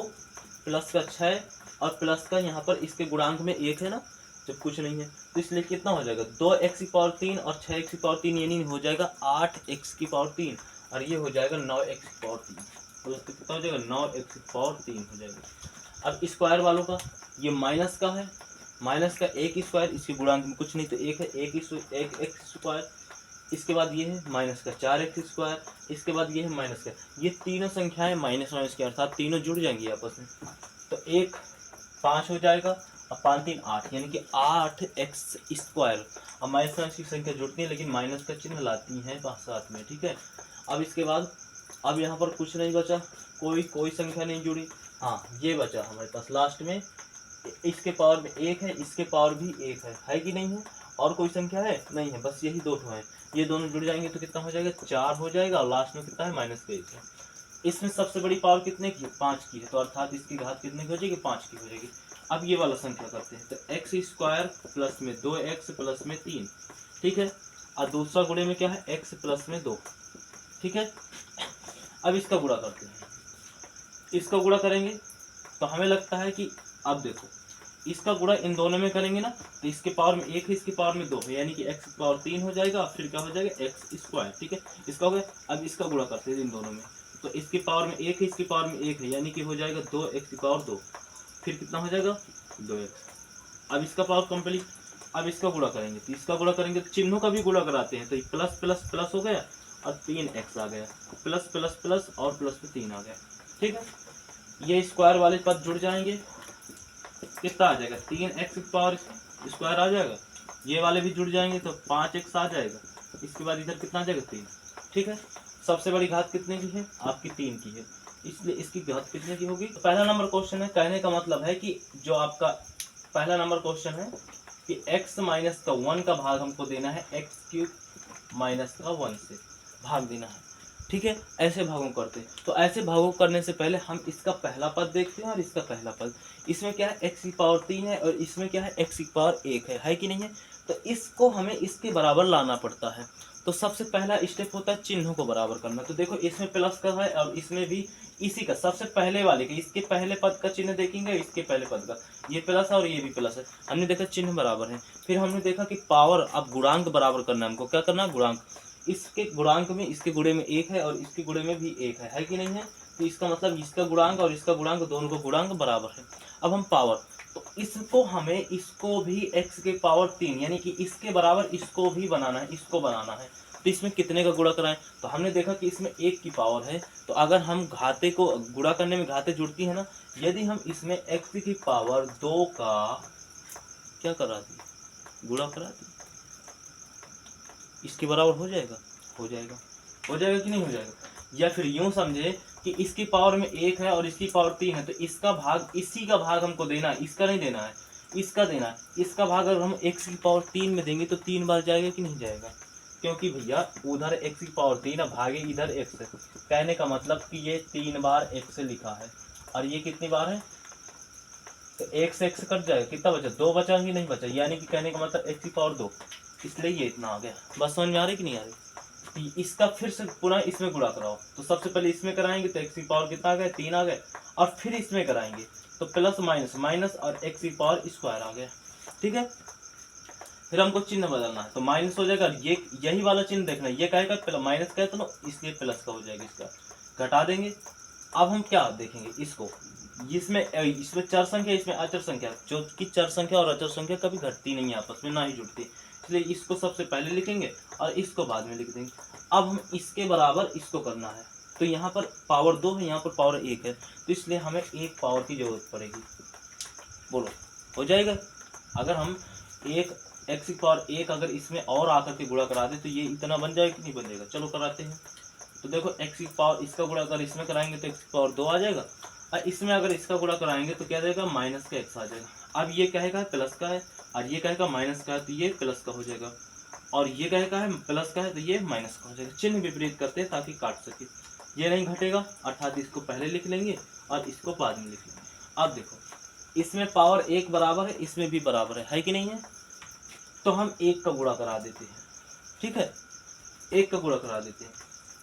प्लस का 6 और प्लस का यहाँ पर इसके गुणांक में 1 है ना, जब कुछ नहीं है तो इसलिए कितना हो जाएगा, 2x⁴ और 6x⁴, यानी हो जाएगा 8x⁴, और ये हो जाएगा 9x⁴, तो कितना हो जाएगा, 9x⁴ हो जाएगा। अब स्क्वायर वालों का, ये माइनस का है, माइनस का 1², इसके गुणांक में कुछ नहीं तो 1 है, 1x²। इसके बाद ये है माइनस का 4x², इसके बाद ये है माइनस का, ये तीनों संख्याएं माइनस माइनस की, अर्थात तीनों जुड़ जाएंगी आपस में, तो 1 5 हो जाएगा और 5 3 8, यानी कि 8x²। अब माइनस माइनस की संख्या जुड़ती है लेकिन माइनस का चिन्ह लाती हैं साथ में, ठीक है। अब इसके बाद अब यहाँ पर कुछ नहीं बचा, कोई संख्या नहीं जुड़ी, हाँ ये बचा हमारे पास लास्ट में, इसके पावर में 1 है, इसके पावर भी 1 है कि नहीं है, और कोई संख्या है नहीं है, बस यही दो है, ये दोनों जुड़ जाएंगे तो कितना हो जाएगा, 4 हो जाएगा, और लास्ट में कितना है, माइनस का 1 है। इसमें सबसे बड़ी पावर कितने की, 5 की है, तो अर्थात इसकी घात कितने की हो जाएगी, 5 की हो जाएगी। अब ये वाला संख्या करते हैं, तो एक्स स्क्वायर प्लस में 2x प्लस में 3, ठीक है। और दूसरा गुणे में क्या है, x प्लस में 2, ठीक है। अब इसका गुणा करते हैं, इसका गुणा करेंगे तो हमें लगता है कि अब देखो इसका गुणा इन दोनों में करेंगे ना, तो इसके पावर में 1 है, इसके पावर में 2 है, यानी कि x की पावर 3 हो जाएगा, और फिर क्या हो जाएगा एक्स स्क्वायर, ठीक है। इसका हो गया। अब इसका गुणा करते हैं इन दोनों में, तो इसकी पावर में 1 है, इसकी पावर में 1 है, यानी कि हो जाएगा 2x की पावर 2, फिर कितना हो जाएगा 2x। अब इसका पावर कंप्लीट। अब इसका गुणा करेंगे, तो इसका गुणा करेंगे तो चिन्हों का भी गुणा कराते हैं, तो प्लस प्लस प्लस हो गया और 3x आ गया, प्लस प्लस प्लस और प्लस में 3 आ गया, ठीक है। ये स्क्वायर वाले पद जुड़ जाएंगे, कितना आ जाएगा 3x की पावर स्क्वायर आ जाएगा, ये वाले भी जुड़ जाएंगे तो 5x आ जाएगा, इसके बाद इधर कितना आ जाएगा 3, ठीक है। सबसे बड़ी घात कितने की है, आपकी 3 की है, इसलिए इसकी घात कितने की होगी। तो पहला नंबर क्वेश्चन है, कहने का मतलब है कि जो आपका पहला नंबर क्वेश्चन है कि x माइनस का 1 का भाग हमको देना है x³ माइनस का 1 से भाग देना है, ठीक है। ऐसे भागों करते हैं, तो ऐसे भागों करने से पहले हम इसका पहला पद देखते हैं और इसका पहला पद। इसमें क्या है x की पावर 3 है और इसमें क्या है x की पावर 1 है कि नहीं है। तो इसको हमें इसके बराबर लाना पड़ता है। तो सबसे पहला स्टेप होता है चिन्हों को बराबर करना। तो देखो इसमें प्लस का है और इसमें भी इसी का सबसे पहले वाले का, इसके पहले पद का चिन्ह देखेंगे, इसके पहले पद का, ये प्लस है और ये भी प्लस है। हमने देखा चिन्ह बराबर है, फिर हमने देखा कि पावर, अब गुणांक बराबर करना है हमको। क्या करना है, गुणांक। इसके गुणांक में इसके गुणे में 1 है और इसके गुणे में भी 1 है कि नहीं है। तो इसका मतलब इसका गुणांक और इसका गुणांक दोनों का गुणांक बराबर है। अब हम पावर, तो इसको हमें इसको भी x के पावर 3 यानी कि इसके बराबर इसको भी बनाना है, इसको बनाना है। तो इसमें कितने का गुणा कराएं, तो हमने देखा कि इसमें 1 की पावर है, तो अगर हम घाते को गुणा करने में घाते जुड़ती है ना, यदि हम इसमें x की पावर 2 का क्या करा दी, गुणा करा दी, इसके बराबर हो जाएगा, हो जाएगा, हो जाएगा कि नहीं हो जाएगा। या फिर यूं समझे कि इसकी पावर में 1 है और इसकी पावर 3 है, तो इसका भाग, इसी का भाग हमको देना है, इसका नहीं देना है, इसका देना है। इसका भाग अगर हम x की पावर 3 में देंगे तो 3 बार जाएगा कि नहीं जाएगा, क्योंकि भैया उधर x की पावर 3 है, भागे इधर x है। कहने का मतलब कि ये 3 बार x लिखा है और ये कितनी बार है, तो x कट जाएगा, कितना बचा, 2 बचा कि नहीं बचा, यानी कि कहने का मतलब x की पावर 2, इसलिए ये इतना आ गया। बस समझ में आ रही कि नहीं आ रही। इसका फिर से पुनः इसमें गुणा कराओ, तो सबसे पहले इसमें कराएंगे तो x की पावर कितना आ गया, 3 आ गए, और फिर इसमें कराएंगे तो प्लस माइनस माइनस और x की पावर स्क्वायर आ गया, ठीक है। फिर हमको चिन्ह बदलना है, तो माइनस हो जाएगा, ये यही वाला चिन्ह देखना है, ये कहेगा माइनस का है तो इसलिए प्लस का हो जाएगा, इसका घटा देंगे। अब हम क्या देखेंगे इसको, इसमें चर संख्या, इसमें अचर संख्या, जो कि चर संख्या और अचर संख्या कभी घटती नहीं है आपस में, ना ही जुड़ती, इसलिए इसको सबसे पहले लिखेंगे और इसको बाद में लिख देंगे। अब हम इसके बराबर इसको करना है, तो यहाँ पर पावर 2 है, यहाँ पर पावर 1 है, तो इसलिए हमें 1 पावर की जरूरत पड़ेगी। बोलो हो जाएगा। अगर हम एक x की पावर 1 अगर इसमें और आकर के गुणा करा दे तो ये इतना बन जाएगा कि नहीं बन जाएगा। चलो कराते हैं। तो देखो x की पावर, इसका गुणा अगर इसमें कराएंगे तो x की पावर 2 आ जाएगा, और इसमें अगर इसका गुणा कराएंगे तो क्या जाएगा, माइनस का x आ जाएगा। अब ये कहेगा प्लस का है और ये कहेगा माइनस का है, तो ये प्लस का हो जाएगा, और ये कहेगा है प्लस का है तो ये माइनस का हो जाएगा। चिन्ह विपरीत करते हैं ताकि काट सके, ये नहीं घटेगा, अर्थात इसको पहले लिख लेंगे और इसको बाद में लिख लेंगे। अब देखो इसमें पावर 1 बराबर है, इसमें भी बराबर है कि नहीं है, तो हम 1 का गुणा करा देते हैं, ठीक है, 1 का गुणा करा देते हैं।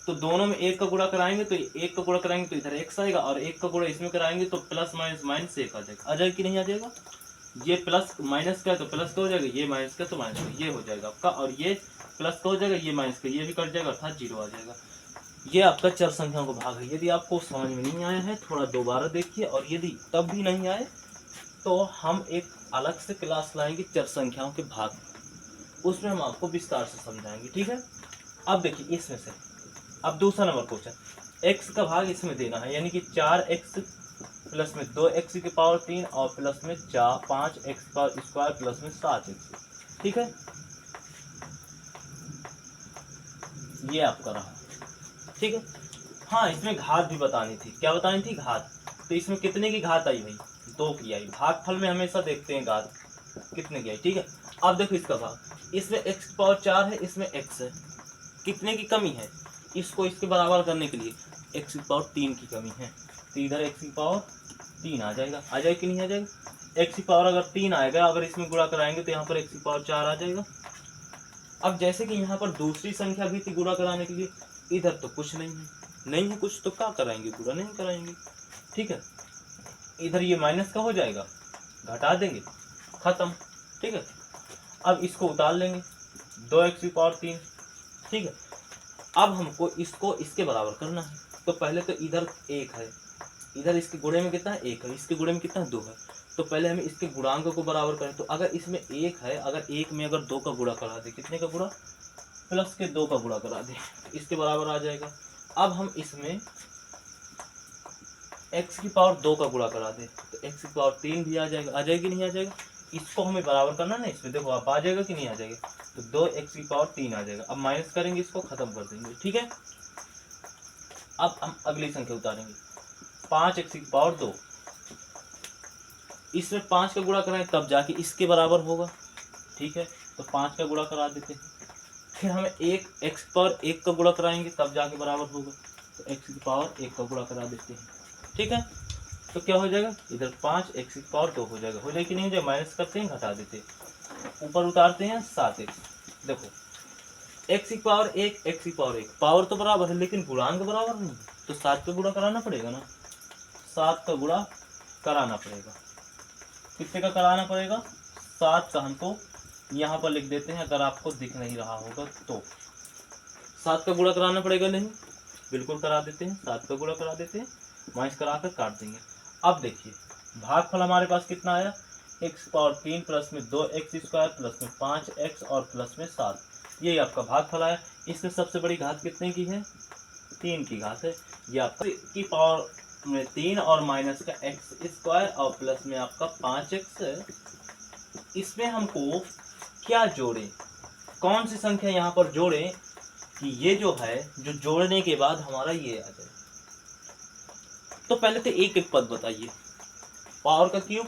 तो दोनों में 1 का गुणा कराएंगे तो 1 का गुणा कराएंगे तो इधर x आएगा, और 1 का गुणा इसमें कराएंगे तो प्लस माइनस माइनस 1 आ जाएगा। आ जाएगा कि नहीं आ जाएगा। ये प्लस माइनस का है तो प्लस का हो जाएगा, ये माइनस का तो माइनस का, ये हो जाएगा आपका, और ये प्लस का हो जाएगा, ये माइनस का, ये भी कट जाएगा, अर्थात 0 आ जाएगा। ये आपका चर संख्याओं का भाग है। यदि आपको समझ में नहीं आया है थोड़ा दोबारा देखिए, और यदि तब भी नहीं आए तो हम एक अलग से क्लास लाएंगे चर संख्याओं के भाग, उसमें हम आपको विस्तार से समझाएंगे, ठीक है। अब देखिए इसमें से अब दूसरा नंबर क्वेश्चन, x का भाग इसमें देना है, यानी कि 4x प्लस में 2x की पावर 3 और प्लस में 5x का स्क्वायर प्लस में 7x, ठीक है। ये आपका रहा, ठीक है। हाँ, इसमें घात भी बतानी थी। क्या बतानी थी, घात। तो इसमें कितने की घात आई भाई, 2 की आई। भागफल में हमेशा देखते हैं घात कितने की आई, ठीक है। अब देखो इसका भाग, इसमें x की पावर 4 है, इसमें x है, कितने की कमी है, इसको इसके बराबर करने के लिए x की पावर 3 की कमी है, तो इधर x की पावर 3 आ जाएगा। आ जाएगा कि नहीं आ जाएगा। एक्स की पावर अगर 3 आएगा, अगर इसमें गुणा कराएंगे तो यहाँ पर एक्स की पावर 4 आ जाएगा। अब जैसे कि यहाँ पर दूसरी संख्या भी थी गुणा कराने के लिए, इधर तो कुछ नहीं है कुछ, तो क्या कराएंगे, गुणा नहीं कराएंगे, ठीक है। इधर ये माइनस का हो जाएगा, घटा देंगे, खत्म, ठीक है। अब इसको उतार लेंगे, 2x की पावर 3, ठीक है। अब हमको इसको इसके बराबर करना है, तो पहले तो इधर 1 है, इधर इसके गुणे में कितना है 1 है, इसके गुणे में कितना है 2 है, तो पहले हमें इसके गुणांक को बराबर करें। तो अगर इसमें 1 है, अगर 1 में अगर 2 का गुणा करा दे, कितने का गुणा, प्लस के 2 का गुणा करा दे, इसके बराबर आ जाएगा। अब हम इसमें x की पावर 2 का गुणा करा दे, तो x की पावर 3 भी आ जाएगा, आ जाएगी नहीं आ जाएगा, इसको हमें बराबर करना ना इसमें, देखो आप आ जाएगा कि नहीं आ जाएगा, तो 2x की पावर 3 आ जाएगा। अब माइनस करेंगे, इसको खत्म कर देंगे, ठीक है। अब हम अगली संख्या उतारेंगे, 5x की पावर 2, इसमें 5 का गुणा कराएं तब जाके इसके बराबर होगा, ठीक है। तो 5 का गुणा करा देते हैं, फिर हमें एक x पर 1 का गुणा कराएंगे तब जाके बराबर होगा, तो x की पावर 1 का गुणा करा देते हैं, ठीक है। तो क्या हो जाएगा, इधर 5x की पावर 2 हो जाएगा, हो जाएगा कि नहीं हो जाएगा, माइनस करते हैं, घटा देते हैं, ऊपर उतारते हैं 7x, देखो x की पावर 1, x की पावर 1, पावर तो बराबर है लेकिन गुणांक बराबर नहीं, तो 7 का गुणा कराना पड़ेगा ना, 7 का गुणा कराना पड़ेगा, कितने का कराना पड़ेगा, 7 का। हम तो यहाँ पर लिख देते हैं, अगर आपको दिख नहीं रहा होगा तो 7 का गुणा कराना पड़ेगा, नहीं बिल्कुल करा देते हैं, 7 का गुणा करा देते हैं, माइनस कराकर काट देंगे। अब देखिए भागफल हमारे पास कितना आया, x पावर 3 प्लस में 2x स्क्वायर प्लस में 5x और प्लस में 7, ये आपका भागफल आया। इसमें सबसे बड़ी घात कितने की है, 3 की घात है, ये आपका की पावर में 3 और माइनस का x स्क्वायर और प्लस में आपका 5x है। इसमें हमको क्या जोड़े, कौन सी संख्या यहाँ पर जोड़े कि ये जो है, जो जोड़ने के बाद हमारा ये आ जाए। तो पहले तो एक एक पद बताइए, पावर का क्यूब,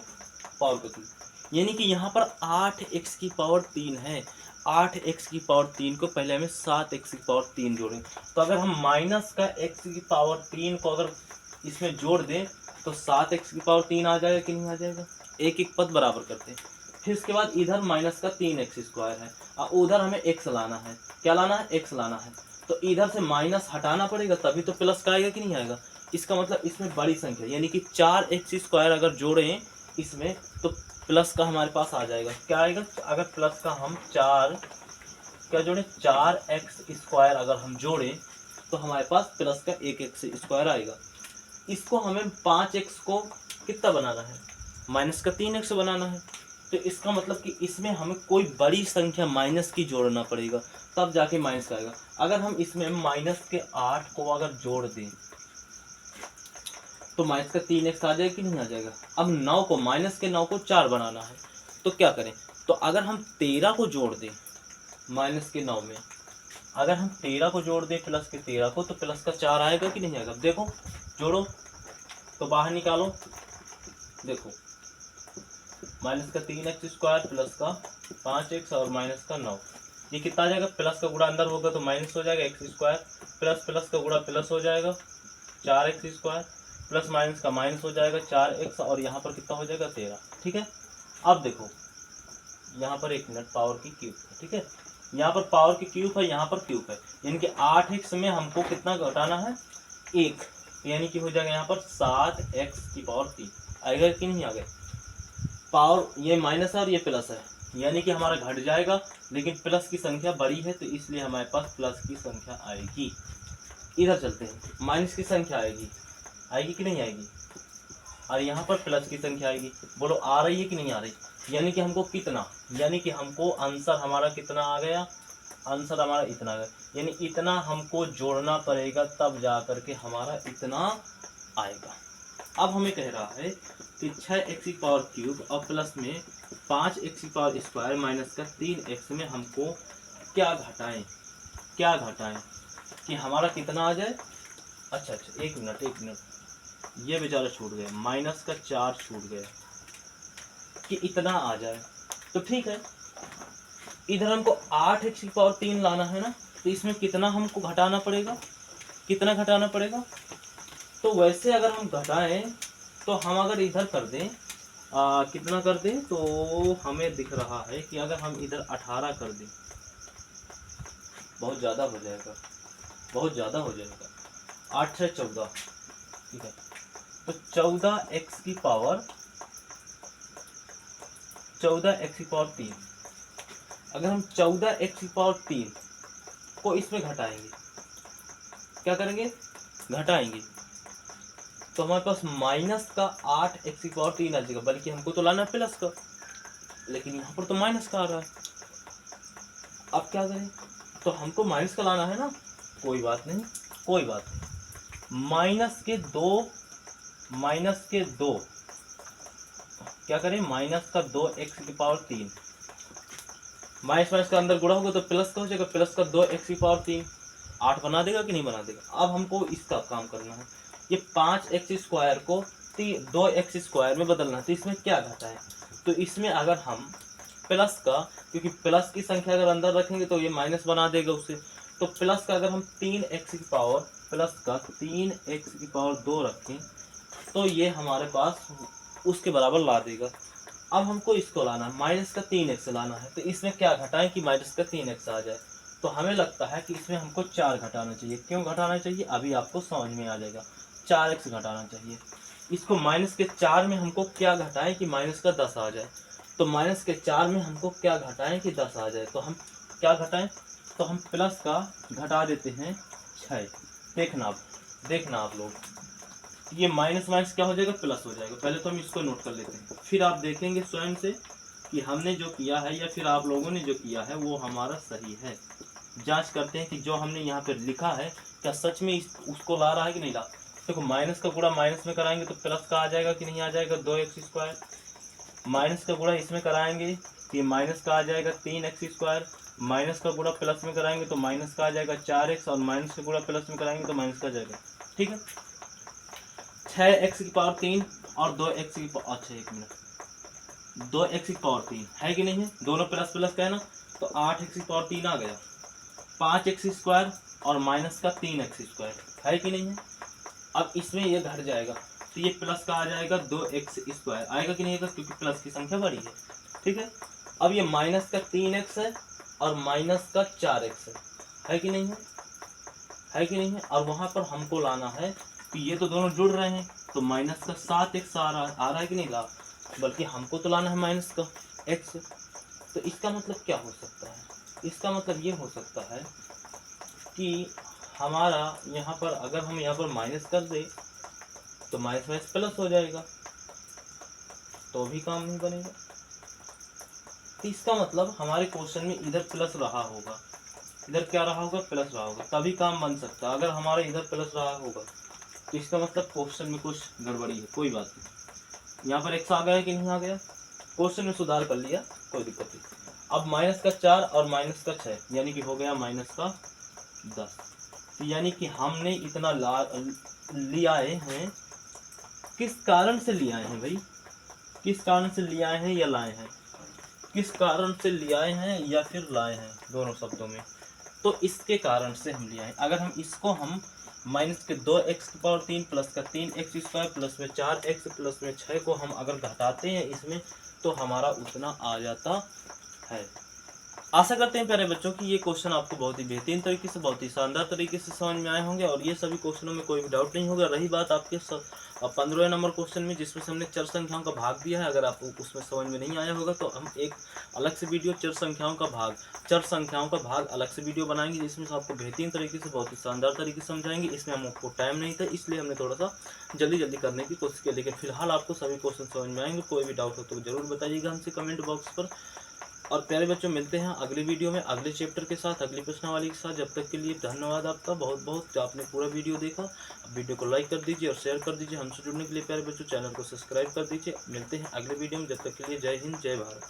पावर का क्यूब, यानी कि यहाँ पर 8x की पावर 3 है, 8x की पावर 3 को पहले हमें 7x की पावर 3 जोड़ें। तो अगर हम माइनस का x की पावर 3 को अगर इसमें जोड़ दें तो 7x की पावर 3 आ जाएगा कि नहीं आ जाएगा, एक एक पद बराबर करते हैं। फिर इसके बाद इधर माइनस का 3x स्क्वायर है और उधर हमें x लाना है, क्या लाना है, x लाना है, तो इधर से माइनस हटाना पड़ेगा तभी तो प्लस का आएगा कि नहीं आएगा। इसका मतलब इसमें बड़ी संख्या यानी कि 4x स्क्वायर अगर जोड़ें इसमें तो प्लस का हमारे पास आ जाएगा, क्या आएगा, अगर प्लस का हम 4 क्या जोड़ें, 4x स्क्वायर अगर हम जोड़ें तो हमारे पास प्लस का 1x स्क्वायर आएगा। इसको हमें 5x को कितना बनाना है, माइनस का 3x बनाना है, तो इसका मतलब कि इसमें हमें कोई बड़ी संख्या माइनस की जोड़ना पड़ेगा तब जाके माइनस का आएगा। अगर हम इसमें माइनस के 8 को अगर जोड़ दें तो माइनस का 3x आ जाएगा कि नहीं आ जाएगा। अब 9 को, माइनस के 9 को 4 बनाना है तो क्या करें, तो अगर हम 13 को जोड़ दें माइनस के 9 में, अगर हम 13 को जोड़ दें प्लस के 13 को तो प्लस का 4 आएगा कि नहीं आएगा। देखो जोड़ो तो बाहर निकालो, देखो माइनस का 3x स्क्वायर प्लस का 5x और माइनस का 9, ये कितना आ जाएगा, प्लस का गुणा अंदर होगा तो माइनस हो जाएगा x स्क्वायर, प्लस प्लस का गुणा प्लस हो जाएगा 4x स्क्वायर, प्लस माइनस का माइनस हो जाएगा 4x और यहाँ पर कितना हो जाएगा 13, ठीक है। अब देखो यहाँ पर 1 मिनट, पावर की क्यूब है, ठीक है, यहाँ पर पावर की क्यूब है, यहाँ पर क्यूब है, यानी कि 8x में हमको कितना घटाना है 1, यानी कि हो जाएगा यहाँ पर 7x की पावर 3 आएगा कि नहीं आ गया। पावर ये माइनस है और ये प्लस है, यानी कि हमारा घट जाएगा, लेकिन प्लस की संख्या बड़ी है तो इसलिए हमारे पास प्लस की संख्या आएगी। इधर चलते हैं, माइनस की संख्या आएगी, आएगी कि नहीं आएगी, और यहाँ पर प्लस की संख्या आएगी, बोलो आ रही है कि नहीं आ रही। यानी कि हमको कितना, यानी कि हमको आंसर हमारा कितना आ गया, आंसर हमारा इतना आ गया, यानी इतना हमको जोड़ना पड़ेगा तब जा करके हमारा इतना आएगा। अब हमें कह रहा है कि 6x की पावर क्यूब और प्लस में 5x की पावर स्क्वायर माइनस का 3x में हमको क्या घटाएं, क्या घटाएं कि हमारा कितना आ जाए। अच्छा एक मिनट, ये बेचारा छूट गया, माइनस का 4 छूट गया कि इतना आ जाए, तो ठीक है। इधर हमको 8x की पावर 3 लाना है ना, तो इसमें कितना हमको घटाना पड़ेगा, कितना घटाना पड़ेगा। तो वैसे अगर हम घटाएं तो हम अगर इधर कर दें कितना कर दें तो हमें दिख रहा है कि अगर हम इधर 18 कर दें, बहुत ज़्यादा हो जाएगा, बहुत ज़्यादा हो जाएगा। 8 से 14, ठीक है, तो 14x की पावर 3। अगर हम 14x की पावर 3 को इसमें घटाएंगे, क्या करेंगे, घटाएंगे, तो हमारे पास माइनस का 8x की पावर 3 आ जाएगा। बल्कि हमको तो लाना है प्लस का, लेकिन यहाँ पर तो माइनस का आ रहा है। अब क्या करें, तो हमको माइनस का लाना है ना, कोई बात नहीं, कोई बात नहीं, माइनस के दो क्या करें, माइनस का 2x की पावर 3, माइनस माइनस का अंदर गुणा होगा तो प्लस का हो जाएगा, प्लस का 2x की पावर 3, 8 बना देगा कि नहीं बना देगा। अब हमको इसका काम करना है, ये 5x स्क्वायर को 2x स्क्वायर में बदलना है। तो इसमें क्या घटा है, तो इसमें अगर हम प्लस का, क्योंकि प्लस की संख्या अगर अंदर रखेंगे तो ये माइनस बना देगा उसे, तो प्लस का अगर हम 3x की पावर, प्लस का 3x की पावर 2 रखें तो ये हमारे पास उसके बराबर ला देगा। अब हमको इसको लाना है, माइनस का 3x लाना है, तो इसमें क्या घटाएं कि माइनस का 3x आ जाए। तो हमें लगता है कि इसमें हमको 4 घटाना चाहिए। क्यों घटाना चाहिए, अभी आपको समझ में आ जाएगा। 4x घटाना चाहिए। इसको माइनस के 4 में हमको क्या घटाएं कि माइनस का 10 आ जाए। तो माइनस के 4 में हमको क्या घटाएं कि 10 आ जाए। तो हम क्या घटाएं, तो हम प्लस का घटा देते हैं 6। देखना आप लोग, ये माइनस माइनस क्या हो जाएगा, प्लस हो जाएगा। पहले तो हम इसको नोट कर लेते हैं, फिर आप देखेंगे स्वयं से कि हमने जो किया है या फिर आप लोगों ने जो किया है वो हमारा सही है। जांच करते हैं कि जो हमने यहाँ पर लिखा है क्या सच में उसको ला रहा है कि नहीं ला। देखो, माइनस का गुणा माइनस में कराएंगे तो प्लस का आ जाएगा कि नहीं आ जाएगा, 2x स्क्वायर। माइनस का गुणा इसमें कराएंगे कि माइनस का आ जाएगा 3x स्क्वायर। माइनस का गुणा प्लस में कराएंगे तो माइनस का आ जाएगा 4x, और माइनस का गुणा प्लस में कराएंगे तो माइनस का आ जाएगा। ठीक है, 6x की पावर 3 और 2x की पावर, अच्छा एक मिनट, 2x की पावर 3 है कि नहीं है, दोनों प्लस प्लस का है ना, तो 8x की पावर 3 आ गया। 5x स्क्वायर और माइनस का 3x स्क्वायर है कि नहीं है। अब इसमें ये घट जाएगा तो ये प्लस का आ जाएगा 2x स्क्वायर, आएगा कि नहीं आएगा, क्योंकि प्लस की संख्या बड़ी है। ठीक है, अब ये माइनस का 3x है और माइनस का 4x है कि नहीं है कि नहीं है। और वहां पर हमको लाना है कि ये तो दोनों जुड़ रहे हैं, तो माइनस का 7x आ रहा है कि नहीं ला, बल्कि हमको तो लाना है माइनस का x। तो इसका मतलब क्या हो सकता है, इसका मतलब ये हो सकता है कि हमारा यहाँ पर, अगर हम यहाँ पर माइनस कर दे तो माइनस माइनस प्लस हो जाएगा, तो भी काम नहीं बनेगा। तो इसका मतलब हमारे क्वेश्चन में इधर प्लस रहा होगा, इधर क्या रहा होगा, प्लस रहा होगा, तभी काम बन सकता है। अगर हमारा इधर प्लस रहा होगा तो इसका मतलब क्वेश्चन में कुछ गड़बड़ी है। कोई बात नहीं, यहाँ पर x आ गया कि नहीं आ गया, क्वेश्चन में सुधार कर लिया, कोई दिक्कत नहीं। अब माइनस का 4 और माइनस का 6 यानी कि हो गया माइनस का 10। तो यानी कि हमने इतना लिया हैं, किस कारण से लिया हैं भाई, किस कारण से लिया हैं या लाए हैं, किस कारण से लिया हैं या फिर लाए हैं, दोनों शब्दों में। तो इसके कारण से हम लिया है। अगर हम इसको हम माइनस के 2x की पावर 3 प्लस का 3x स्क्वायर प्लस में 4x प्लस में 6 को हम अगर घटाते हैं इसमें, तो हमारा उतना आ जाता है। आशा करते हैं प्यारे बच्चों कि ये क्वेश्चन आपको बहुत ही बेहतरीन तरीके से, बहुत ही शानदार तरीके से समझ में आए होंगे और ये सभी क्वेश्चनों में कोई भी डाउट नहीं होगा। रही बात आपके 15वें नंबर क्वेश्चन में, जिसमें से हमने चर संख्याओं का भाग दिया है, अगर आपको उसमें समझ में नहीं आया होगा तो हम एक अलग से वीडियो चर संख्याओं का भाग अलग से वीडियो बनाएंगे, जिसमें से आपको बेहतरीन तरीके से, बहुत ही शानदार तरीके से समझाएंगे। इसमें हमको टाइम नहीं था, इसलिए हमने थोड़ा सा जल्दी करने की कोशिश की, लेकिन फिलहाल आपको सभी क्वेश्चन समझ में आएंगे। कोई भी डाउट हो तो जरूर बताइएगा हमसे कमेंट बॉक्स पर। और प्यारे बच्चों, मिलते हैं अगली वीडियो में अगले चैप्टर के साथ, अगली प्रश्नावली के साथ। जब तक के लिए धन्यवाद आपका बहुत बहुत। आपने पूरा वीडियो देखा, वीडियो को लाइक कर दीजिए और शेयर कर दीजिए। हमसे जुड़ने के लिए प्यारे बच्चों चैनल को सब्सक्राइब कर दीजिए। मिलते हैं अगले वीडियो में, जब तक के लिए जय हिंद जय भारत।